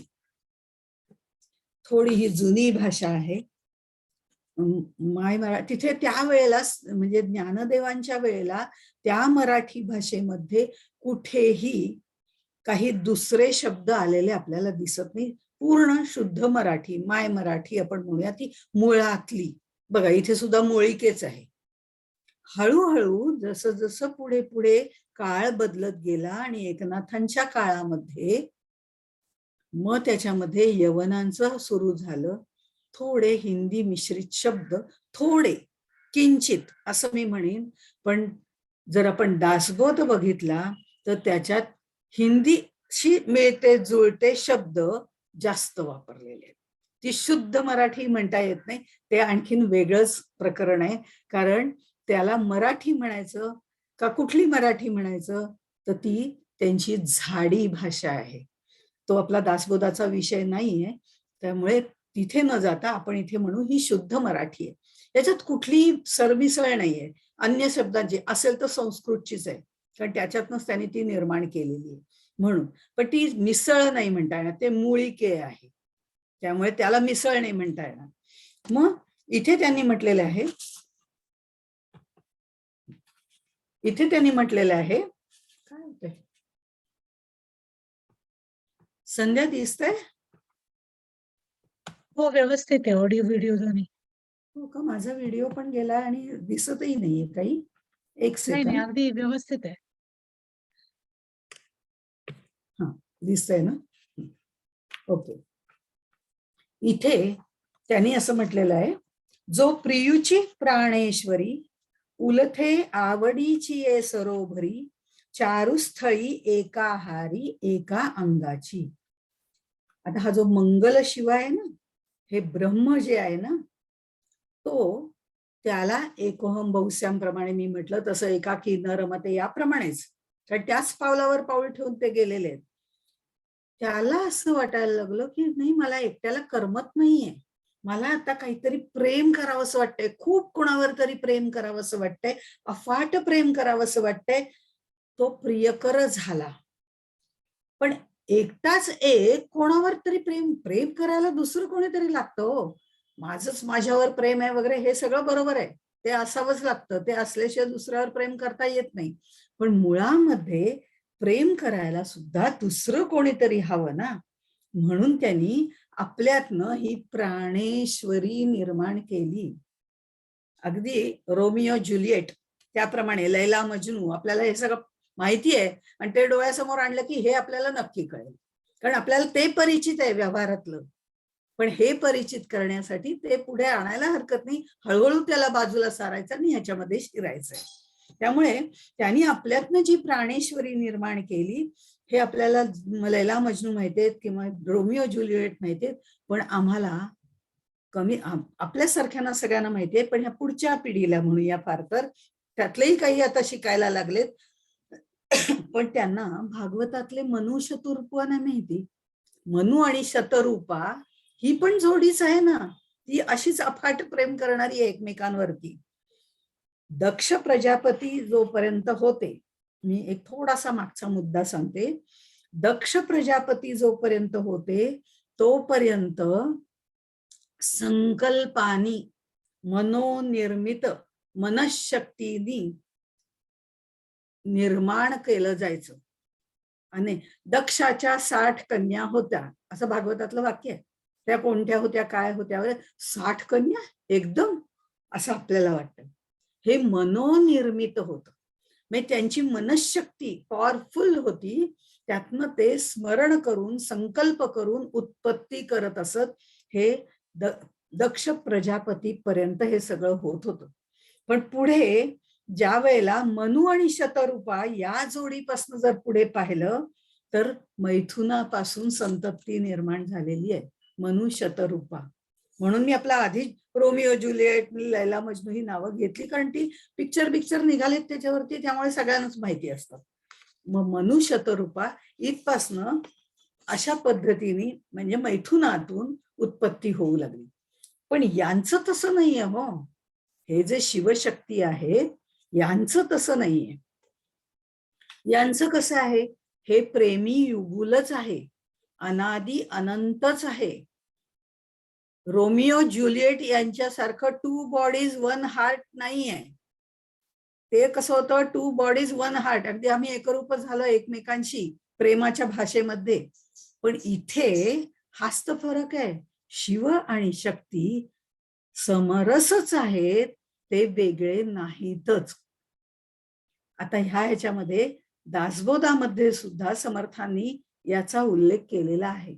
थोडी ही जुनी भाषा आहे. तिथे त्यावेळेला म्हणजे ज्ञानदेवांच्या वेळेला त्या मराठी भाषेमध्ये कुठेही काही दुसरे शब्द आलेले आपल्याला दिसत नाही. पूर्ण शुद्ध मराठी, माय मराठी आपण म्हणूया, ती मुळातली. बघा इथे सुद्धा मोळिकेच आहे. हळूहळू जसं जसं पुढे पुढे काळ बदलत गेला आणि एकनाथांच्या काळामध्ये मग त्याच्यामध्ये यवनांचं सुरू झालं. थोडे हिंदी मिश्रित शब्द, थोडे किंचित असं मी म्हणेन. पण जर आपण दासबोध बघितला तर त्याच्यात हिंदीशी मिळते जुळते शब्द जास्त वापरलेले आहेत. ती शुद्ध मराठी म्हणता येत नाही, ते आणखीन वेगळंच प्रकरण आहे. कारण त्याला मराठी म्हणायचं का कुठली मराठी म्हणायचं तर ती त्यांची झाडी भाषा आहे. तो आपला दासबोधाचा विषय नाहीये. त्यामुळे तिथे न जाता आपण इथे म्हणू ही शुद्ध मराठी आहे. याच्यात कुठलीही सरमिसळ नाहीये. अन्य शब्दांची असेल तर संस्कृतचीच आहे, कारण त्याच्यातनच त्यांनी ती निर्माण केलेली आहे म्हणून. पण ती मिसळ नाही म्हणता येणार, ते मुळिके आहे, त्यामुळे त्याला मिसळ नाही म्हणता येणार. मग इथे त्यांनी म्हटलेलं आहे, काय होतंय संध्या दिसतंय? हो व्यवस्थित आहे, ऑडिओ व्हिडिओ दोन्ही. हो का? माझा व्हिडिओ पण गेला आणि दिसतही नाहीये काही. एक नाही नाही, सेकंड. अगदी व्यवस्थित आहे. हा दिसतंय ना? ओके. इथे त्यांनी असं म्हटलेलं आहे, जो प्रियूची प्राणेश्वरी, उलथे आवडीची सरोभरी, चारुस्थळी एका हारी एका अंगाची. आता हा जो मंगल शिव आहे ना, हे ब्रह्म जे आहे ना, तो त्याला एकोहम बहुश्यामप्रमाणे मी म्हटलं तसं एकाकी न रमते याप्रमाणेच, कारण त्याच पावलावर पाऊल ठेवून ते गेलेले आहेत. त्याला असं वाटायला लागलं की नाही, मला एकट्याला करमत नाहीये, मला आता काहीतरी प्रेम करावंसं वाटतंय, खूप कोणावर तरी प्रेम करावंसं वाटतंय, अफाट प्रेम करावंसं वाटतंय. तो प्रियकर झाला. पण एकटाच एक कोणावर तरी प्रेम करायला दुसरं कोणीतरी लागतं हो. माझंच माझ्यावर प्रेम आहे वगैरे हे सगळं बरोबर आहे, ते असावंच लागतं, ते असल्याशिवाय दुसऱ्यावर प्रेम करता येत नाही. पण मुळामध्ये प्रेम करायला सुद्धा दुसरं कोणीतरी हवं ना, म्हणून त्यांनी आपल्यातनं ही प्राणेश्वरी निर्माण केली. अगदी रोमिओ ज्युलिएट त्याप्रमाणे लैला मजनू आपल्याला हे सगळं माहिती आहे आणि ते डोळ्यासमोर आणलं की हे आपल्याला नक्की कळेल, कारण आपल्याला ते परिचित आहे व्यवहारातलं. पण हे परिचित करण्यासाठी ते पुढे आणायला हरकत नाही, हळूहळू त्याला बाजूला सारायचं आणि ह्याच्यामध्ये शिरायचंय. त्यामुळे त्यांनी आपल्यातनं जी प्राणेश्वरी निर्माण केली हे आपल्याला लैला मजनू माहितीयेत किंवा रोमिओ ज्युलिएट माहितीयेत, पण आम्हाला कमी आपल्यासारख्यांना सगळ्यांना माहितीये, पण ह्या पुढच्या पिढीला म्हणूया फार तर त्यातलेही काही आता शिकायला लागलेत. पण त्यांना भागवतातले मनु शतरूपा नाही माहिती. मनु आणि शतरूपा ही पण जोडीच आहे ना, ती अशीच अफाट प्रेम करणारी आहे एकमेकांवरती. दक्ष प्रजापती जोपर्यंत होते, मी एक थोडासा मागचा मुद्दा सांगते. दक्ष प्रजापती जोपर्यंत होते तोपर्यंत संकल्पानी मनोनिर्मित मनशक्तीनी निर्माण केलं जायचं. आणि दक्षाच्या 60 कन्या होत्या असं भागवतातलं वाक्य आहे. त्या कोणत्या होत्या, काय होत्या? 60 कन्या एकदम असं आपल्याला वाटतं. हे मनोनिर्मित होतं, म्हणजे त्यांची मनशक्ती पॉवरफुल होती. त्यातनं ते स्मरण करून संकल्प करून उत्पत्ती करत असत. हे दक्ष प्रजापती पर्यंत हे सगळं होत होतं. पण पुढे ज्या वेळेला मनु आणि शतरूपा या जोडीपासून जर पुढे पाहिलं तर मैथुनापासून संतप्ती निर्माण झालेली आहे, मनु शतरूपा. म्हणून मी आपला आधी रोमिओ ज्युलिएट लैला मजनू ही नावं घेतली, कारण ती पिक्चर निघालेत त्याच्यावरती, त्यामुळे सगळ्यांनाच माहिती असतं. मग मनु शतरूपा इथपासनं अशा पद्धतीने म्हणजे मैथुनातून उत्पत्ती होऊ लागली. पण यांचं तसं नाहीये हो, हे जे शिवशक्ती आहे यांचं तसं नाहीये. यांचं कसं आहे, हे प्रेमी युगुलच आहे, अनादी अनंतच आहे. रोमिओ ज्युलिएट यांच्यासारखं 2 बॉडीज 1 हार्ट नाहीये. ते कसं होतं, 2 बॉडीज 1 हार्ट, अगदी आम्ही एकरूप झालो एकमेकांशी प्रेमाच्या भाषेमध्ये. पण इथे हाच तर फरक आहे, शिव आणि शक्ती समरसच आहेत, ते वेगळे नाहीतच. आता ह्याच्यामध्ये दासबोधामध्ये सुद्धा समर्थांनी याचा उल्लेख केलेला आहे.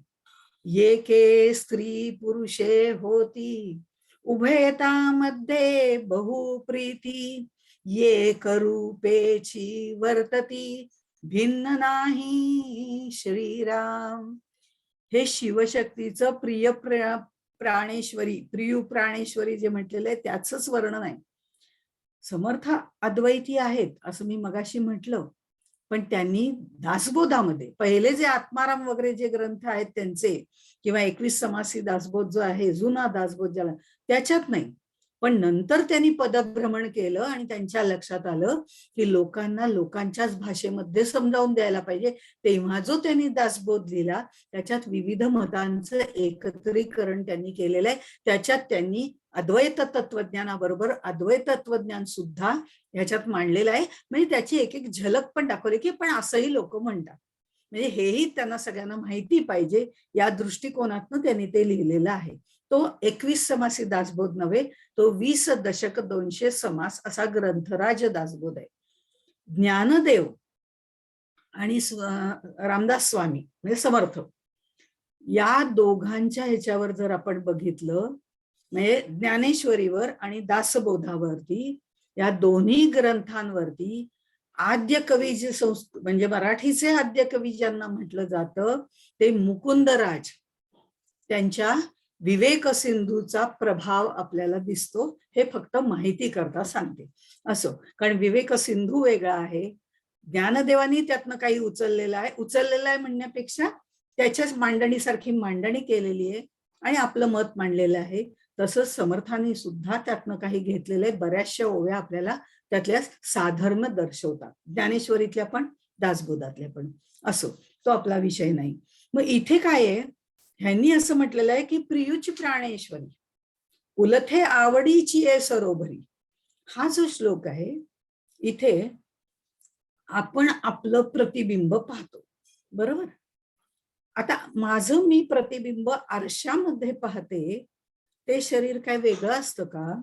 ये के स्त्री पुरुषे होती उभयतामध्ये बहुप्रीती, ये करूपेची वर्तती भिन्न नाही श्रीराम. हे शिवशक्तीचं प्रिय प्राणेश्वरी प्रियू प्राणेश्वरी जे म्हटलेलं आहे त्याचंच वर्णन आहे. समर्थ अद्वैती आहेत असं मी मगाशी म्हटलं, पण त्यांनी दासबोधामध्ये पहिले जे आत्माराम वगैरे जे ग्रंथ आहेत त्यांचे किंवा 21 समासी दासबोध जो आहे जुना दासबोध ज्याला, त्याच्यात नाही. पण नंतर त्यांनी पदभ्रमण केलं आणि त्यांच्या लक्षात आलं की लोकांना लोकांच्याच भाषेमध्ये समजावून द्यायला पाहिजे. तेव्हा जो त्यांनी दासबोध लिहिला त्याच्यात विविध मतांचं एकत्रीकरण त्यांनी केलेलं आहे. त्याच्यात त्यांनी अद्वैत तत्वज्ञानाबरोबर अद्वैत तत्वज्ञान सुद्धा ह्याच्यात मांडलेलं आहे. म्हणजे त्याची एक एक झलक पण दाखवली की पण असंही लोक म्हणतात, म्हणजे हेही त्यांना सगळ्यांना माहिती पाहिजे या दृष्टिकोनातून त्यांनी ते लिहिलेलं आहे. तो 21 समासी दासबोध नव्हे, तो 20 दशक 200 समास असा ग्रंथराज दासबोध आहे. ज्ञानदेव आणि रामदास स्वामी म्हणजे समर्थ या दोघांच्या ह्याच्यावर जर आपण बघितलं, म्हणजे ज्ञानेश्वरीवर आणि दासबोधावरती या दोन्ही ग्रंथांवरती आद्य कवी जे म्हणजे मराठीचे आद्य कवी ज्यांना म्हटलं जातं ते मुकुंदराज, त्यांच्या विवेक सिंधूचा प्रभाव आपल्याला दिसतो. हे फक्त माहिती करता सांगते असो, कारण विवेक सिंधू वेगळा आहे, ज्ञानदेवानी त्यातनं काही उचललेलं आहे म्हणण्यापेक्षा त्याच्याच मांडणीसारखी मांडणी केलेली आहे आणि आपलं मत मांडलेलं आहे. तसंच समर्थांनी सुद्धा त्यातनं काही घेतलेलं आहे. बऱ्याचशा ओव्या आपल्याला त्यातल्या साधर्म दर्शवतात, ज्ञानेश्वरीतल्या पण दासबोधातल्या पण. असो, तो आपला विषय नाही. मग इथे काय आहे, ह्यांनी असं म्हटलेलं आहे की प्रियूची प्राणेश्वरी उलथे आवडीची आहे सरोभरी. हा जो श्लोक आहे इथे आपण आपलं प्रतिबिंब पाहतो, बरोबर. आता माझं मी प्रतिबिंब आरशामध्ये पाहते, ते शरीर काय वेगळं असतं का?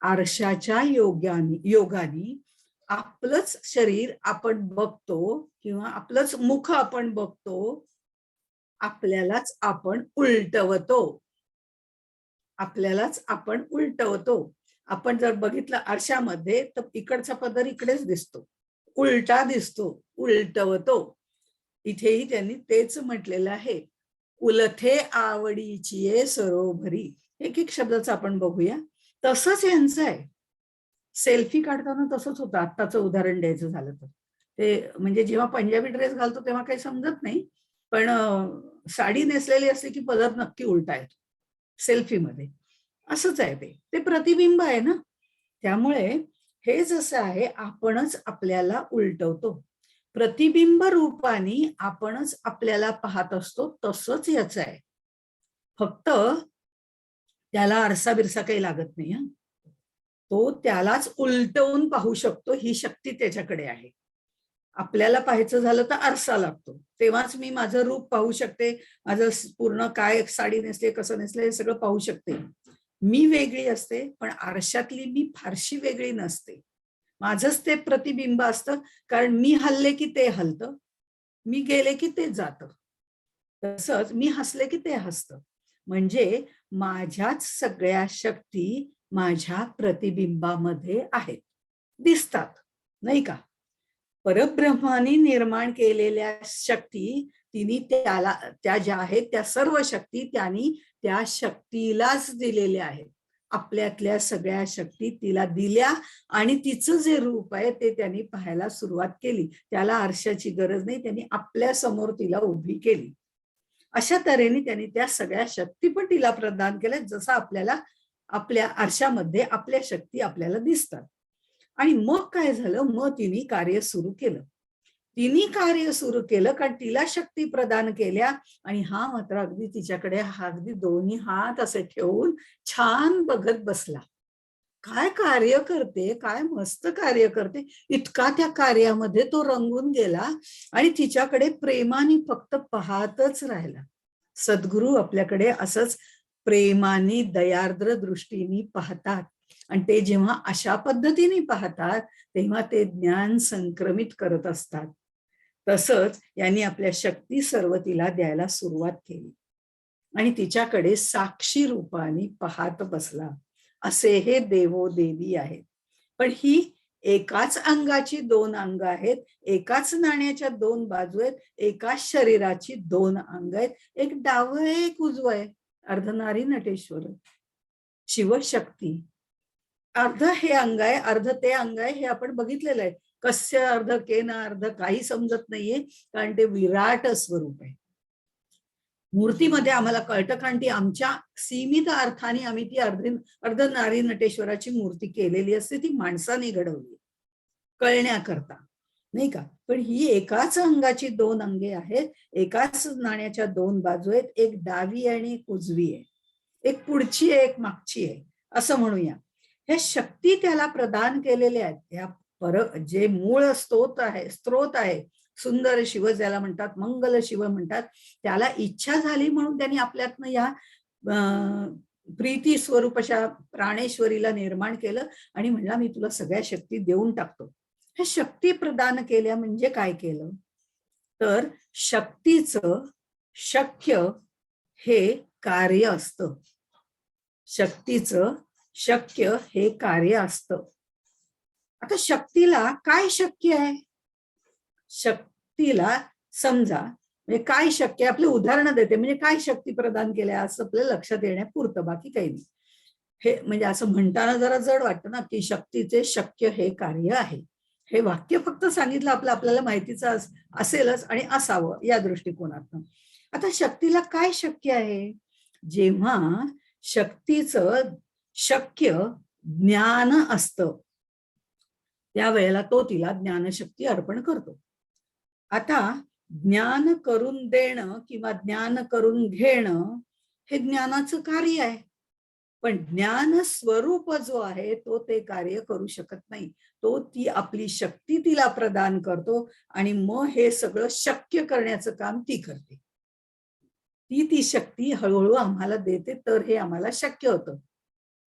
आरशाच्या योगाने आपलंच शरीर आपण बघतो किंवा आपलंच मुख आपण बघतो, आपल्यालाच आपण उलटवतो. आपल्यालाच आपण उलटवतो. आपण जर बघितलं आरशामध्ये तर इकडचा पदर इकडेच दिसतो, उलटा दिसतो, उलटवतो. इथेही त्यांनी तेच म्हटलेलं आहे. उलथे आवडीची सरोभरी. एक एक शब्दाचं आपण बघूया. तसंच यांचं आहे. सेल्फी काढताना तसंच होतं. आत्ताचं उदाहरण द्यायचं झालं तर ते म्हणजे जेव्हा पंजाबी ड्रेस घालतो तेव्हा काही समजत नाही, पण साडी नेसलेली असते की पदर नक्की उलटा येतो सेल्फीमध्ये. असंच आहे ते. ते प्रतिबिंब आहे ना. त्यामुळे हे जसं आहे आपणच आपल्याला उलटवतो. प्रतिबिंब रूपाने आपणच आपल्याला पाहत असतो, तसंच याचं आहे. फक्त त्याला आरसा बिरसा काही लागत नाही. तो त्यालाच उलटवून पाहू शकतो, ही शक्ती त्याच्याकडे आहे. आपल्याला पाहायचं झालं तर आरसा लागतो, तेव्हाच मी माझं रूप पाहू शकते, माझं पूर्ण काय साडी नेसले, कसं नेसले हे सगळं पाहू शकते. मी वेगळी असते, पण आरशातली मी फारशी वेगळी नसते. माझंच ते प्रतिबिंब असतं, कारण मी हलले की ते हलतं, मी गेले की ते जातं. तसंच मी हसले की ते हसतं. म्हणजे माझ्याच सगळ्या शक्ती माझ्या प्रतिबिंबामध्ये आहेत, दिसतात, नाही का? परब्रह्माने निर्माण केलेल्या शक्ती तिने त्याला, त्या ज्या आहेत त्या सर्व शक्ती त्यांनी त्या शक्तीलाच दिलेल्या आहेत. आपल्यातल्या सगळ्या शक्ती तिला दिल्या आणि तिचं जे रूप आहे ते त्यांनी पाहायला सुरुवात केली. त्याला आरशाची गरज नाही, त्यांनी आपल्या समोर तिला उभी केली. अशा तऱ्हेने त्यांनी त्या सगळ्या शक्ती पण तिला प्रदान केल्या, जसं आपल्याला आपल्या आरशामध्ये आपल्या शक्ती आपल्याला दिसतात. आणि मग काय झालं, मग तिने कार्य सुरू केलं. तिने कार्य सुरू केलं कारण तिला शक्ती प्रदान केल्या आणि हा मात्र अगदी तिच्याकडे अगदी दोन्ही हात असे ठेवून छान बघत बसला. काय कार्य करते, काय मस्त कार्य करते. इतका त्या कार्यामध्ये तो रंगून गेला आणि तिच्याकडे प्रेमाने फक्त पाहतच राहिला. सद्गुरू आपल्याकडे असंच प्रेमाने दयार्द्र दृष्टीने पाहतात आणि ते जेव्हा अशा पद्धतीने पाहतात तेव्हा ते ज्ञान संक्रमित करत असतात. तसंच यांनी आपल्या शक्ती सर्व तिला द्यायला सुरुवात केली आणि तिच्याकडे साक्षी रूपाने पाहत बसला. असे हे देवोदेवी आहेत. पण ही एकाच अंगाची दोन अंग आहेत, एकाच नाण्याच्या दोन बाजू आहेत, एकाच शरीराची दोन अंग आहेत. एक डावं आहे, एक उजवं आहे. अर्धनारी नटेश्वर, शिवशक्ती. अर्ध हे अंग आहे, अर्ध ते अंग आहे, हे आपण बघितलेलं आहे. कस्य अर्ध केन अर्ध काही समजत नाहीये, कारण ते विराट स्वरूप आहे. मूर्तीमध्ये आम्हाला कळतं कारण ती आमच्या सीमित अर्थाने आम्ही ती अर्धनारी नटेश्वराची मूर्ती केलेली असते, ती माणसाने घडवली कळण्याकरता, नाही का? पण ही एकाच अंगाची दोन अंगे आहेत, एकाच नाण्याच्या दोन बाजू आहेत, एक डावी आणि एक उजवी आहे, एक पुढची आहे, एक मागची आहे, असं म्हणूया. ह्या शक्ती त्याला प्रदान केलेल्या आहेत. ह्या जे मूळ स्त्रोत आहे, सुंदर शिव ज्याला म्हणतात, मंगल शिव म्हणतात, त्याला इच्छा झाली म्हणून त्यांनी आपल्यातनं या प्रीती स्वरूप अशा प्राणेश्वरीला निर्माण केलं आणि म्हणला मी तुला सगळ्या शक्ती देऊन टाकतो. ह्या शक्ती प्रदान केल्या म्हणजे काय केलं तर शक्तीचं शक्य हे कार्य असतं. शक्तीचं शक्य हे कार्य असतं. आता शक्तीला काय शक्य आहे? शक्तीला समजा म्हणजे काय शक्य आहे, आपले उदाहरण देते, म्हणजे काय शक्ती प्रदान केल्या असं आपल्या लक्षात येण्यापुरतं, बाकी काही नाही. हे म्हणजे असं म्हणताना जरा जड वाटतं ना की शक्तीचे शक्य हे कार्य आहे. हे वाक्य फक्त सांगितलं आपल्याला माहितीचं असेलच आणि असावं या दृष्टिकोनातून. आता शक्तीला काय शक्य आहे? जेव्हा शक्तीचं शक्य ज्ञान असतं त्यावेळेला तो तिला ज्ञानशक्ती अर्पण करतो. आता ज्ञान करून देणं किंवा ज्ञान करून घेणं हे ज्ञानाचं कार्य आहे. पण ज्ञान स्वरूप जो आहे तो ते कार्य करू शकत नाही. तो ती आपली शक्ती तिला प्रदान करतो आणि मग हे सगळं शक्य करण्याचं काम ती करते. ती शक्ती हळूहळू आम्हाला देते, तर हे आम्हाला शक्य होतं.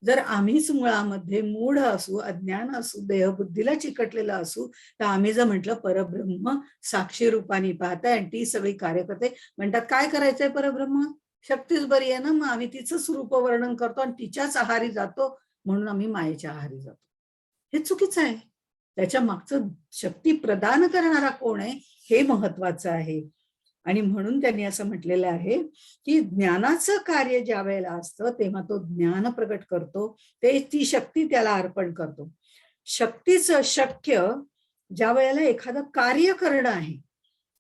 जर आम्हीच मुळामध्ये मूढ असू, अज्ञान असू, देहबुद्धीला चिकटलेलं असू, तर आम्ही जर म्हटलं परब्रह्म साक्षी रूपाने पाहताय आणि ती सगळी कार्य करते, म्हणतात काय करायचंय परब्रह्म? शक्तीच बरी आहे ना, मग आम्ही तिचंच रूप वर्णन करतो आणि तिच्याच आहारी जातो, म्हणून आम्ही मायेच्या आहारी जातो. हे चुकीचं आहे. त्याच्या मागचं शक्ती प्रदान करणारा कोण आहे हे महत्वाचं आहे. आणि म्हणून त्यांनी असं म्हटलेलं आहे की ज्ञानाचं कार्य ज्या वेळेला असतं तेव्हा तो ज्ञान प्रकट करतो, ते ती शक्ती त्याला अर्पण करतो. शक्तीचं शक्य ज्या वेळेला एखादं कार्य करणं आहे,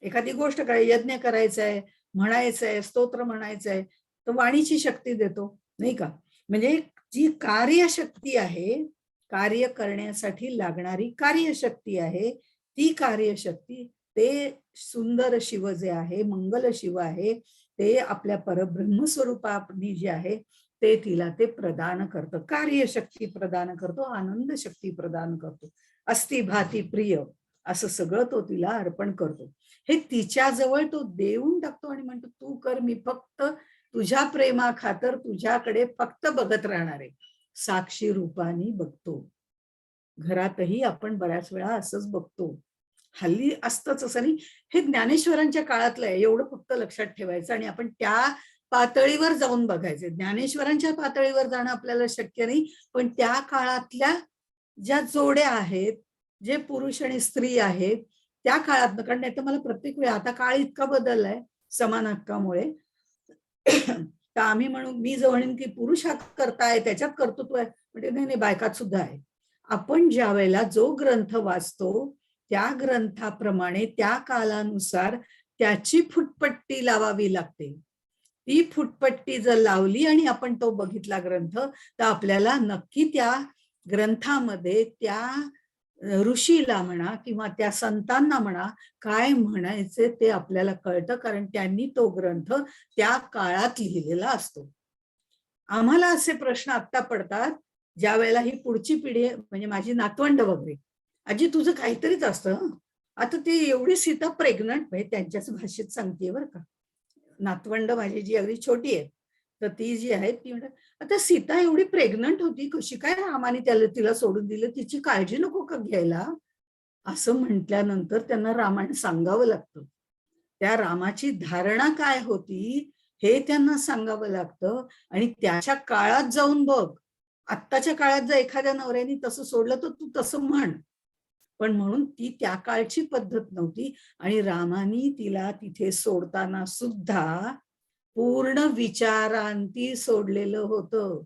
एखादी गोष्ट यज्ञ करायचा आहे, म्हणायचं आहे, स्तोत्र म्हणायचं आहे, तर वाणीची शक्ती देतो, नाही का? म्हणजे जी कार्यशक्ती आहे, कार्य करण्यासाठी लागणारी कार्यशक्ती आहे, ती कार्यशक्ती ते सुंदर शिव जे आहे, मंगल शिव आहे, ते आपल्या परब्रह्म स्वरूपाने जे आहे ते तिला ते प्रदान करतं, कार्यशक्ती प्रदान करतो, आनंद शक्ती प्रदान करतो, अस्ति भाती प्रिय असं सगळं तो तिला अर्पण करतो. हे तिच्याजवळ तो देऊन टाकतो आणि म्हणतो तू कर, मी फक्त तुझ्या प्रेमा खातर तुझ्याकडे फक्त बघत राहणार आहे. साक्षी रूपाने बघतो. घरातही आपण बऱ्याच वेळा असंच बघतो. हल्ली असतंच असं नाही, हे ज्ञानेश्वरांच्या काळातलं आहे, एवढं फक्त लक्षात ठेवायचं आणि आपण त्या पातळीवर जाऊन बघायचे. ज्ञानेश्वरांच्या पातळीवर जाणं आपल्याला शक्य नाही, पण त्या काळातल्या ज्या जोड्या आहेत, जे पुरुष आणि स्त्री आहेत, त्या काळात, कारण नाही तर मला प्रत्येक वेळी आता काळ इतका बदललाय समान हक्कामुळे, तर आम्ही म्हणू, मी जो म्हणेन की पुरुष हा करताय त्याच्यात कर्तृत्व आहे, म्हणजे नाही नाही, बायकात सुद्धा आहे. आपण ज्या वेळेला जो ग्रंथ वाचतो त्या ग्रंथाप्रमाणे त्या कालानुसार त्याची फुटपट्टी लावावी लागते. ती फुटपट्टी जर लावली आणि आपण तो बघितला ग्रंथ, तर आपल्याला नक्की त्या ग्रंथामध्ये त्या ऋषीला म्हणा किंवा त्या संतांना म्हणा काय म्हणायचे ते आपल्याला कळतं, कारण त्यांनी तो ग्रंथ त्या काळात लिहिलेला असतो. आम्हाला असे प्रश्न आता पडतात ज्या वेळेला ही पुढची पिढी, म्हणजे माझी नातवंड वगैरे, आजी तुझं काहीतरीच असतं, आता ती एवढी सीता प्रेग्नंट, म्हणजे त्यांच्याच भाषेत सांगते बरं का, नातवंड माझी जी अगदी छोटी आहे, तर ती जी आहे ती म्हणतात आता सीता एवढी प्रेग्नंट होती, कशी काय रामाने तिला सोडून दिलं, तिची काळजी नको का घ्यायला? असं म्हटल्यानंतर त्यांना रामायण सांगावं लागतं. त्या रामाची धारणा काय होती हे त्यांना सांगावं लागतं आणि त्याच्या काळात जाऊन बघ. आत्ताच्या काळात जर एखाद्या नवऱ्याने तसं सोडलं तर तू तसं म्हण, पण म्हणून ती त्या काळची पद्धत नव्हती आणि रामानी तिला तिथे सोडताना सुद्धा पूर्ण विचारांती सोडलेलं होतं.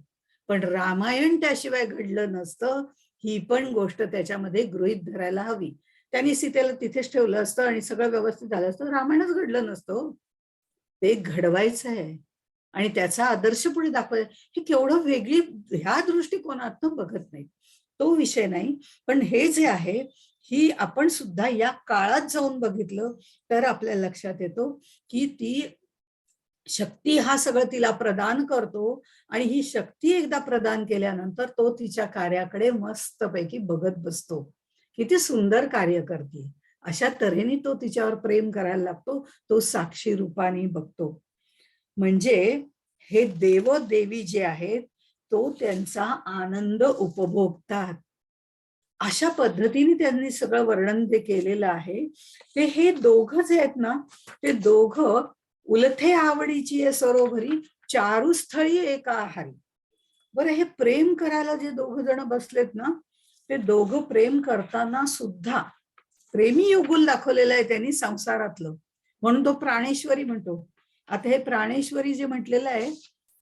पण रामायण त्याशिवाय घडलं नसतं, ही पण गोष्ट त्याच्यामध्ये गृहीत धरायला हवी. त्यांनी सीतेला तिथेच ठेवलं असतं आणि सगळं व्यवस्थित झालं असतं, रामायणच घडलं नसतं. ते घडवायचं आहे आणि त्याचा आदर्श पुढे दाखवायचा. हे केवढं वेगळी ह्या दृष्टिकोनातून बघत नाही, तो विषय नाही. पण हे जे आहे, ही आपण सुद्धा या काळात जाऊन बघितलं तर आपल्या लक्षात येतो की ती शक्ती हा सगळं तिला प्रदान करतो आणि ही शक्ती एकदा प्रदान केल्यानंतर तो तिच्या कार्याकडे मस्तपैकी बघत बसतो, किती सुंदर कार्य करते. अशा तऱ्हेने तो तिच्यावर प्रेम करायला लागतो, तो साक्षी रूपाने बघतो. म्हणजे हे देव देवी जे आहेत तो त्यांचा आनंद उपभोगतात. अशा पद्धतीने त्यांनी सगळं वर्णन जे केलेलं आहे ते हे दोघं जे आहेत ना, ते दोघं उलथे आवडीची सरोवरी चारुस्थळी एका आहारी. बरं, हे प्रेम करायला जे दोघ जण बसलेत ना, ते दोघं प्रेम करताना सुद्धा प्रेमी युगुल दाखवलेलं आहे त्यांनी संसारातलं, म्हणून तो प्राणेश्वरी म्हणतो. आता हे प्राणेश्वरी जे म्हटलेलं आहे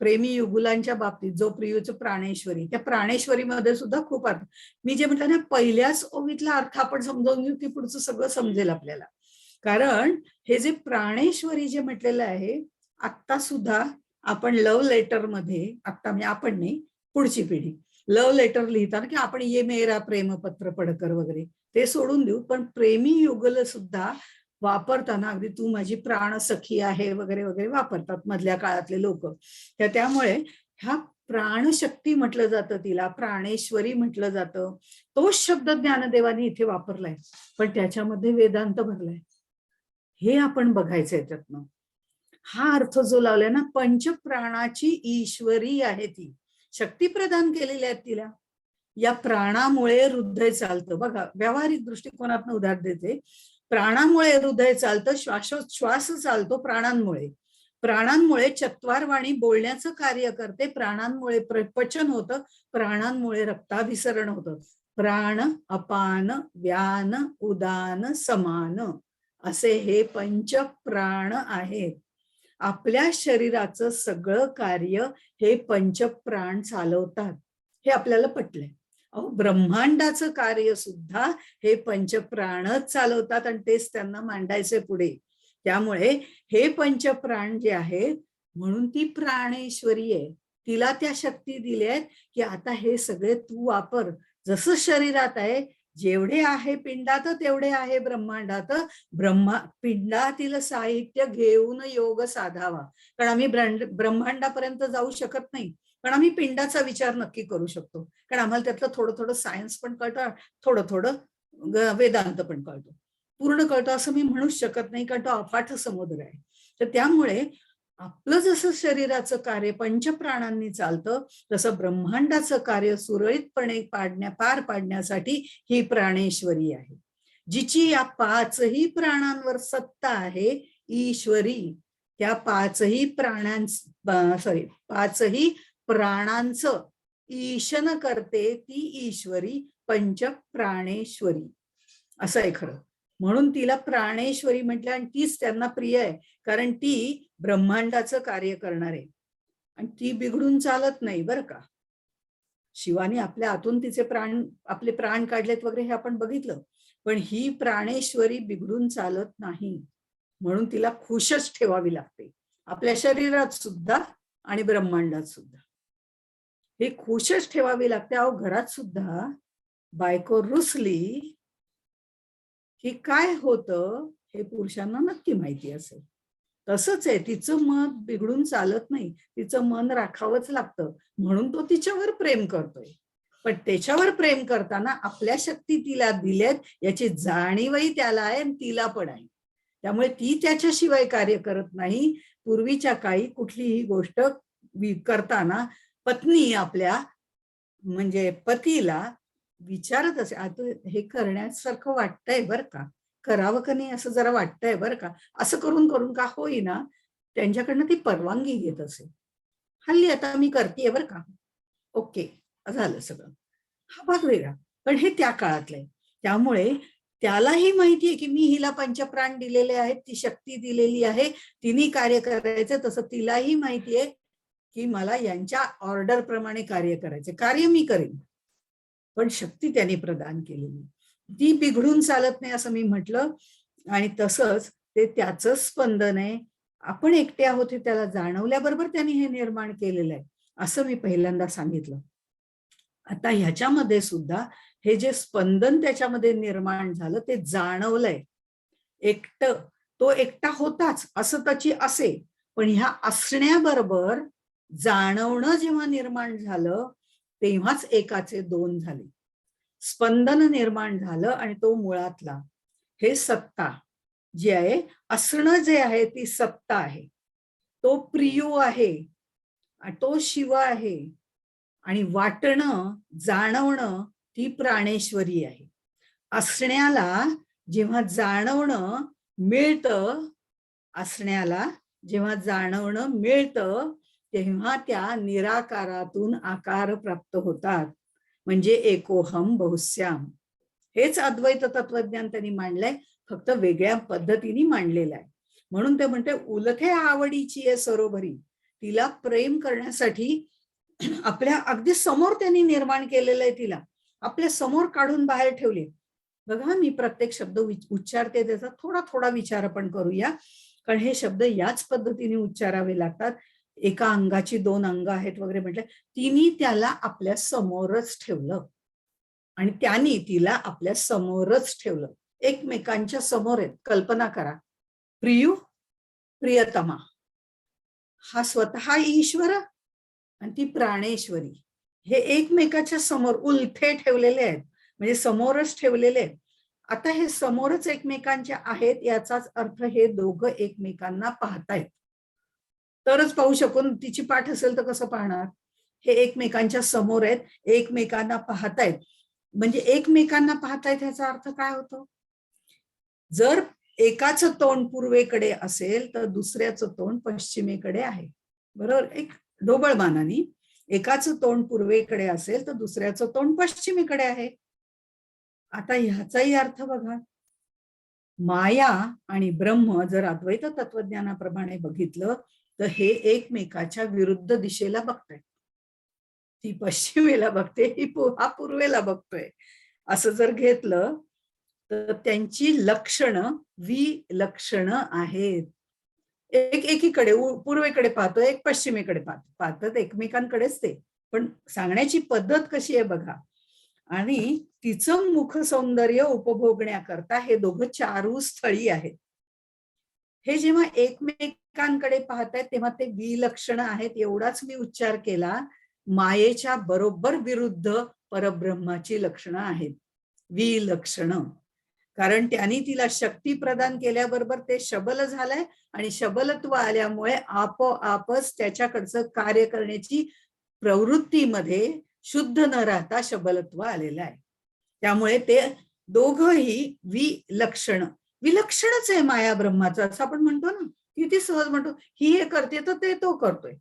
प्रेमी युगुलांच्या बाबतीत, जो प्रियूचं प्राणेश्वरी, त्या प्राणेश्वरी मध्ये सुद्धा खूप अर्थ. मी जे म्हटलं ना, पहिल्याच ओवीतला अर्थ आपण समजावून घेऊ की पुढचं सगळं समजेल आपल्याला. कारण हे जे प्राणेश्वरी जे म्हटलेलं आहे, आत्ता सुद्धा आपण लव्ह लेटर मध्ये, आता म्हणजे आपण नाही, पुढची पिढी लव्ह लेटर लिहिताना की आपण ये मेरा प्रेमपत्र पढकर वगैरे ते सोडून देऊ, पण प्रेमी युगल सुद्धा वापरताना अगदी तू माझी प्राण सखी आहे वगैरे वगैरे वापरतात मधल्या काळातले लोक. त्यामुळे ह्या प्राणशक्ती म्हटलं जातं तिला, प्राणेश्वरी म्हटलं जातं. तोच शब्द ज्ञानदेवानी इथे वापरलाय, पण त्याच्यामध्ये वेदांत भरलाय. हे आपण बघायचंय त्यातनं. हा अर्थ जो लावलाय ना, पंचप्राणाची ईश्वरी आहे ती, शक्ती प्रदान केलेली आहे तिला. या प्राणामुळे हृदय चालतं. बघा, व्यावहारिक दृष्टिकोनातून उदाहरण देते. प्राणामुळे हृदय चालतं, श्वासोच्छ्वास चालतो प्राणांमुळे. प्राणांमुळे चत्वारवाणी बोलण्याचं कार्य करते, प्राणांमुळे पचन होतं, प्राणांमुळे रक्ताभिसरण होतं. प्राण, अपान, व्यान, उदान, समान असे हे पंच प्राण आहेत. आपल्या शरीराचं सगळं कार्य हे पंचप्राण चालवतात. हे आपल्याला पटलंय. अहो, ब्रह्मांडाचं कार्य सुद्धा हे पंचप्राणच चालवतात आणि तेच त्यांना मांडायचे पुढे. त्यामुळे हे पंचप्राण जे आहेत, म्हणून ती प्राणेश्वरी आहे. तिला त्या शक्ती दिल्या आहेत की आता हे सगळे तू वापर. जसं शरीरात आहे, जेवढे आहे पिंडात तेवढे आहे ब्रह्मांडात. पिंडातील साहित्य घेऊन योग साधावा. कारण आम्ही ब्रह्मांडापर्यंत जाऊ शकत नाही, पण आम्ही पिंडाचा विचार नक्की करू शकतो. कारण आम्हाला त्यातलं थोडं थोडं सायन्स पण कळतं, थोडं थोडं वेदांत पण कळतो. पूर्ण कळतं असं मी म्हणूच शकत नाही, कारण तो अफाट समुद्र आहे. तर त्यामुळे आपलं जसं शरीराचं कार्य पंचप्राणांनी चालतं, तसं ब्रह्मांडाचं कार्य सुरळीतपणे पार पाडण्यासाठी ही प्राणेश्वरी आहे, जिची या पाचही प्राणांवर सत्ता आहे, ईश्वरी. त्या पाचही प्राणांचं ईशन करते ती ईश्वरी, पंचप्राणेश्वरी असं आहे खरं. म्हणून तिला प्राणेश्वरी म्हटलं आणि तीच त्यांना प्रिय आहे, कारण ती ब्रह्मांडाचं कार्य करणार आहे आणि ती बिघडून चालत नाही बरं का. शिवानी आपल्या आतून तिचे आपले प्राण काढलेत वगैरे हे आपण बघितलं, पण ही प्राणेश्वरी बिघडून चालत नाही. म्हणून तिला खुशच ठेवावी लागते, आपल्या शरीरात सुद्धा आणि ब्रह्मांडात सुद्धा. हे खुशच ठेवावी लागते. अहो, घरात सुद्धा बायको रुसली की काय होतं हे पुरुषांना नक्की माहिती असेल. तसंच आहे, तिचं मन बिघडून चालत नाही, तिचं मन राखावंच लागतं. म्हणून तो तिच्यावर प्रेम करतोय. पण त्याच्यावर प्रेम करताना आपल्या शक्ती तिला दिल्यात याची जाणीवही त्याला आहे आणि तिला पण आहे. त्यामुळे ती त्याच्याशिवाय कार्य करत नाही. पूर्वीच्या काळी कुठलीही गोष्ट करताना पत्नी आपल्या म्हणजे पतीला विचारत असे, आता हे करण्यासारखं वाटतंय बरं का, करावं का नाही असं जरा वाटतंय बरं का, असं करून करून का होईना त्यांच्याकडनं ती परवानगी घेत असे. हल्ली आता मी करतेय बरं का, ओके झालं सगळं. हा भाग वेगळा, पण हे त्या काळातलंय. त्यामुळे त्यालाही माहितीये की मी हिला पंचप्राण दिलेले आहेत, ती शक्ती दिलेली आहे, तिने कार्य करायचं. तसं तिलाही माहितीये की मला यांच्या ऑर्डर प्रमाणे कार्य करायचे. कार्य मी करेन, पण शक्ती त्यांनी प्रदान केलेली, ती बिघडून चालत नाही असं मी म्हटलं. आणि तसंच ते त्याचं स्पंदन आहे. आपण एकटे आहोत हे त्याला जाणवल्याबरोबर त्यांनी हे निर्माण केलेलं आहे असं मी पहिल्यांदा सांगितलं. आता ह्याच्यामध्ये सुद्धा हे जे स्पंदन त्याच्यामध्ये निर्माण झालं ते जाणवलंय. तो एकटा होताच असं त्याची असे, पण ह्या असण्याबरोबर जाणवणं जेव्हा निर्माण झालं तेव्हाच एकाचे दोन झाले. स्पंदन निर्माण झालं आणि तो मुळातला हे सत्ता जी आहे, असणं जे आहे ती सत्ता आहे, तो प्रियू आहे, तो शिव आहे, आणि वाटणं जाणवणं ती प्राणेश्वरी आहे. असण्याला जेव्हा जाणवणं मिळतं, असण्याला जेव्हा जाणवणं मिळतं तेव्हा त्या निराकारातून आकार प्राप्त होतात, म्हणजे एकोहम बहुश्याम. हेच अद्वैत तत्वज्ञान त्यांनी मांडलंय, फक्त वेगळ्या पद्धतीने मांडलेलं आहे. म्हणून ते म्हणते उलथे आवडीची आहे सरोवरी. तिला प्रेम करण्यासाठी आपल्या अगदी समोर त्यांनी निर्माण केलेलं आहे, तिला आपल्या समोर काढून बाहेर ठेवले. बघा, मी प्रत्येक शब्द उच्चारते त्याचा थोडा थोडा विचार आपण करूया, कारण हे शब्द याच पद्धतीने उच्चारावे लागतात. एका अंगाची दोन अंग आहेत वगैरे म्हटलं, तिने त्याला आपल्या समोरच ठेवलं आणि त्यांनी तिला आपल्या समोरच ठेवलं, एकमेकांच्या समोर आहेत. कल्पना करा, प्रियू प्रियतमा हा स्वतः ईश्वर आणि ती प्राणेश्वरी, हे एकमेकाच्या समोर उलथे ठेवलेले आहेत, म्हणजे समोरच ठेवलेले आहेत. आता हे समोरच एकमेकांच्या आहेत याचाच अर्थ हे दोघं एकमेकांना पाहतायत. तरच पाहू शकून, तिची पाठ असेल तर कसं पाहणार? हे एकमेकांच्या समोर आहेत, एकमेकांना पाहतायत. म्हणजे एकमेकांना पाहतायत ह्याचा अर्थ काय होतो? जर एकाचं तोंड पूर्वेकडे असेल तर दुसऱ्याचं तोंड पश्चिमेकडे आहे, बरोबर? एक ढोबळ मानाने एकाचं तोंड पूर्वेकडे असेल तर दुसऱ्याचं तोंड पश्चिमेकडे आहे. आता ह्याचाही अर्थ बघा, माया आणि ब्रह्म जर अद्वैत तत्वज्ञानाप्रमाणे बघितलं तर हे एकमेकाच्या विरुद्ध दिशेला बघतायत. ती पश्चिमेला बघते, हा पूर्वेला बघतोय. असं जर घेतलं तर त्यांची लक्षणं विलक्षण आहेत. एक एकीकडे पूर्वेकडे पाहतो, एक पश्चिमेकडे पाहतात एकमेकांकडेच ते, पण सांगण्याची पद्धत कशी आहे बघा. आणि तिचं मुख सौंदर्य उपभोगण्याकरता हे दोघं चारू स्थळी आहेत. हे जेव्हा एकमेकांकडे पाहतायत तेव्हा ते विलक्षण आहेत, एवढाच मी उच्चार केला. मायेच्या बरोबर विरुद्ध परब्रह्माची लक्षणं आहेत, विलक्षण. कारण त्यांनी तिला शक्ती प्रदान केल्याबरोबर ते शबल झालंय आणि शबलत्व आल्यामुळे आपोआपच त्याच्याकडचं कार्य करण्याची प्रवृत्तीमध्ये शुद्ध न राहता शबलत्व आलेलं आहे. त्यामुळे ते दोघंही विलक्षणच आहे माया ब्रह्माचं, असं आपण म्हणतो ना, किती सहज म्हणतो. ही हे करते तर ते तो करतोय,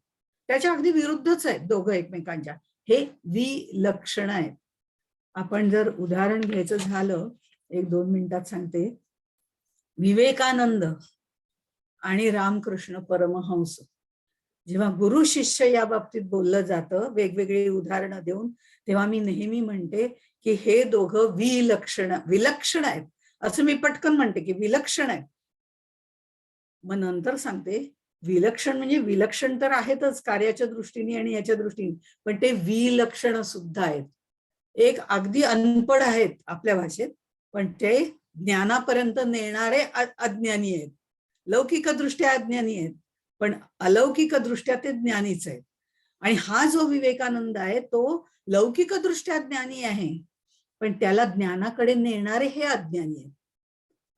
त्याच्या अगदी विरुद्धच आहेत दोघं एकमेकांच्या. हे विलक्षण आहेत. आपण जर उदाहरण घ्यायचं झालं, 1-2 मिनिटात सांगते. विवेकानंद आणि रामकृष्ण परमहंस जेव्हा गुरु शिष्य या बाबतीत बोललं जातं वेगवेगळी उदाहरणं देऊन, तेव्हा मी नेहमी म्हणते की हे दोघं विलक्षण आहेत. असं मी पटकन म्हणते की विलक्षण आहेत. मग नंतर सांगते, विलक्षण म्हणजे विलक्षण तर आहेतच कार्याच्या दृष्टीने आणि याच्या दृष्टीने, पण ते विलक्षण सुद्धा आहेत. एक अगदी अनपढ आहेत आपल्या भाषेत, पण ते ज्ञानापर्यंत नेणारे अज्ञानी आहेत. लौकिकदृष्ट्या अज्ञानी आहेत, पण अलौकिकदृष्ट्या ते ज्ञानीच आहेत. आणि हा जो विवेकानंद आहे तो लौकिकदृष्ट्या ज्ञानी आहे, पण त्याला ज्ञानाकडे नेणारे हे अज्ञानी आहेत.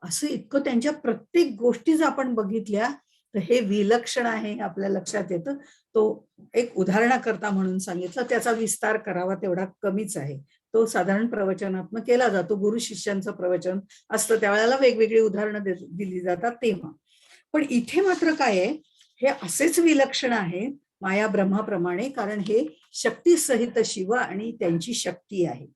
असं इतकं त्यांच्या प्रत्येक गोष्टी जर आपण बघितल्या तर हे विलक्षण आहे आपल्या लक्षात येतं. तो एक उदाहरणाकरता म्हणून सांगितलं, त्याचा विस्तार करावा तेवढा कमीच आहे. तो साधारण प्रवचनात्मक केला जातो. गुरु शिष्यांचं प्रवचन असतं त्यावेळेला वेगवेगळी उदाहरणं दिली जातात तेव्हा. पण इथे मात्र काय आहे, हे असेच विलक्षण आहे माया ब्रह्माप्रमाणे, कारण हे शक्ती सहित शिव आणि त्यांची शक्ती आहे.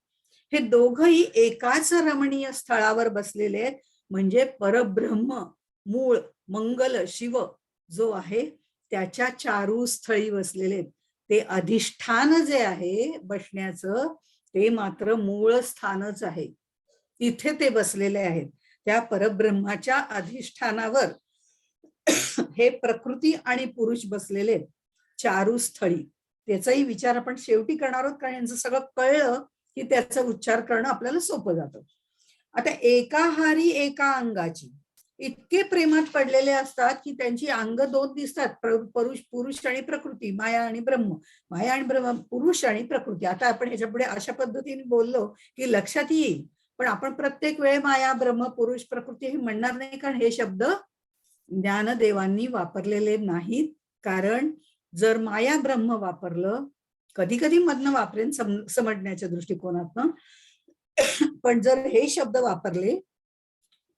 हे दोघंही एकाच रमणीय स्थळावर बसलेले आहेत, म्हणजे परब्रह्म मूळ मंगल शिव जो आहे त्याच्या चारू स्थळी बसलेले. ते अधिष्ठान जे आहे बसण्याचं ते मात्र मूळ स्थानच आहे, तिथे ते बसलेले आहेत. त्या परब्रह्माच्या अधिष्ठानावर हे प्रकृती आणि पुरुष बसलेले चारू स्थळी. त्याचाही विचार आपण शेवटी करणार आहोत, कारण यांचं सगळं कळलं की त्याचा उच्चार करणं आपल्याला सोपं जातं. आता एकाहारी एका अंगाची इतके प्रेमात पडलेले असतात की त्यांची अंग 2 दिसतात, पुरुष आणि प्रकृती, माया आणि ब्रह्म. माया आणि ब्रह्म, पुरुष आणि प्रकृती. आता आपण ह्याच्या पुढे अशा पद्धतीने बोललो की लक्षात येईल, पण आपण प्रत्येक वेळे माया ब्रह्म पुरुष प्रकृती हे म्हणणार नाही, कारण हे शब्द ज्ञानदेवांनी वापरलेले नाहीत. कारण जर माया ब्रह्म वापरलं, कधी कधी मधनं वापरेन समजण्याच्या दृष्टिकोनातनं, पण जर हे शब्द वापरले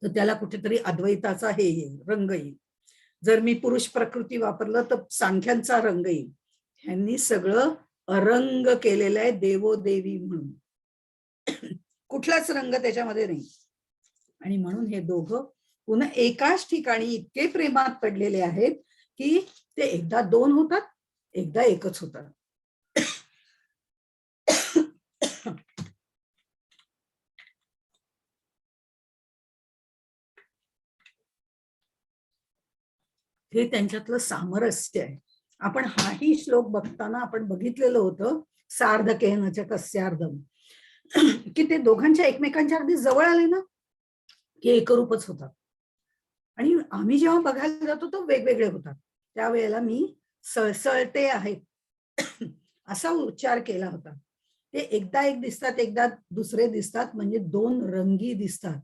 तर त्याला कुठेतरी अद्वैताचा हे येईल, रंग येईल. जर मी पुरुष प्रकृती वापरलं तर सांख्यांचा रंग येईल. ह्यांनी सगळं अरंग केलेलं आहे देवोदेवी म्हणून, कुठलाच रंग त्याच्यामध्ये नाही. आणि म्हणून हे दोघं पुन्हा एकाच ठिकाणी इतके प्रेमात पडलेले आहेत की ते एकदा 2 होतात, एकदा एकच होतात. हे त्यांच्यातलं सामरस्य आहे. आपण हाही श्लोक बघताना आपण बघितलेलं होतं, सार्धकेन च कस्यार्धम, की ते दोघांच्या एकमेकांच्या अगदी जवळ आले ना की एकरूपच होतात. आणि आम्ही जेव्हा बघायला जातो तो वेगवेगळे होतात. त्यावेळेला मी सळसळते आहेत असा उच्चार केला होता. ते एकदा एक दिसतात, एकदा दुसरे दिसतात, म्हणजे दोन रंगी दिसतात.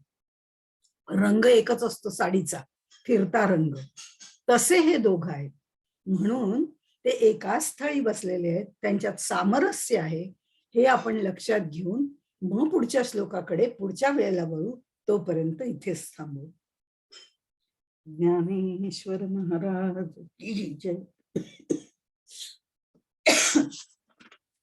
रंग एकच असतो साडीचा, फिरता रंग. तसे हे दोघं आहेत. म्हणून ते एकाच स्थळी बसलेले आहेत, त्यांच्यात सामरस्य आहे, हे आपण लक्षात घेऊन मग पुढच्या श्लोकाकडे पुढच्या वेळेला वळू. तोपर्यंत इथेच थांबू. ज्ञानेश्वर महाराज की जय.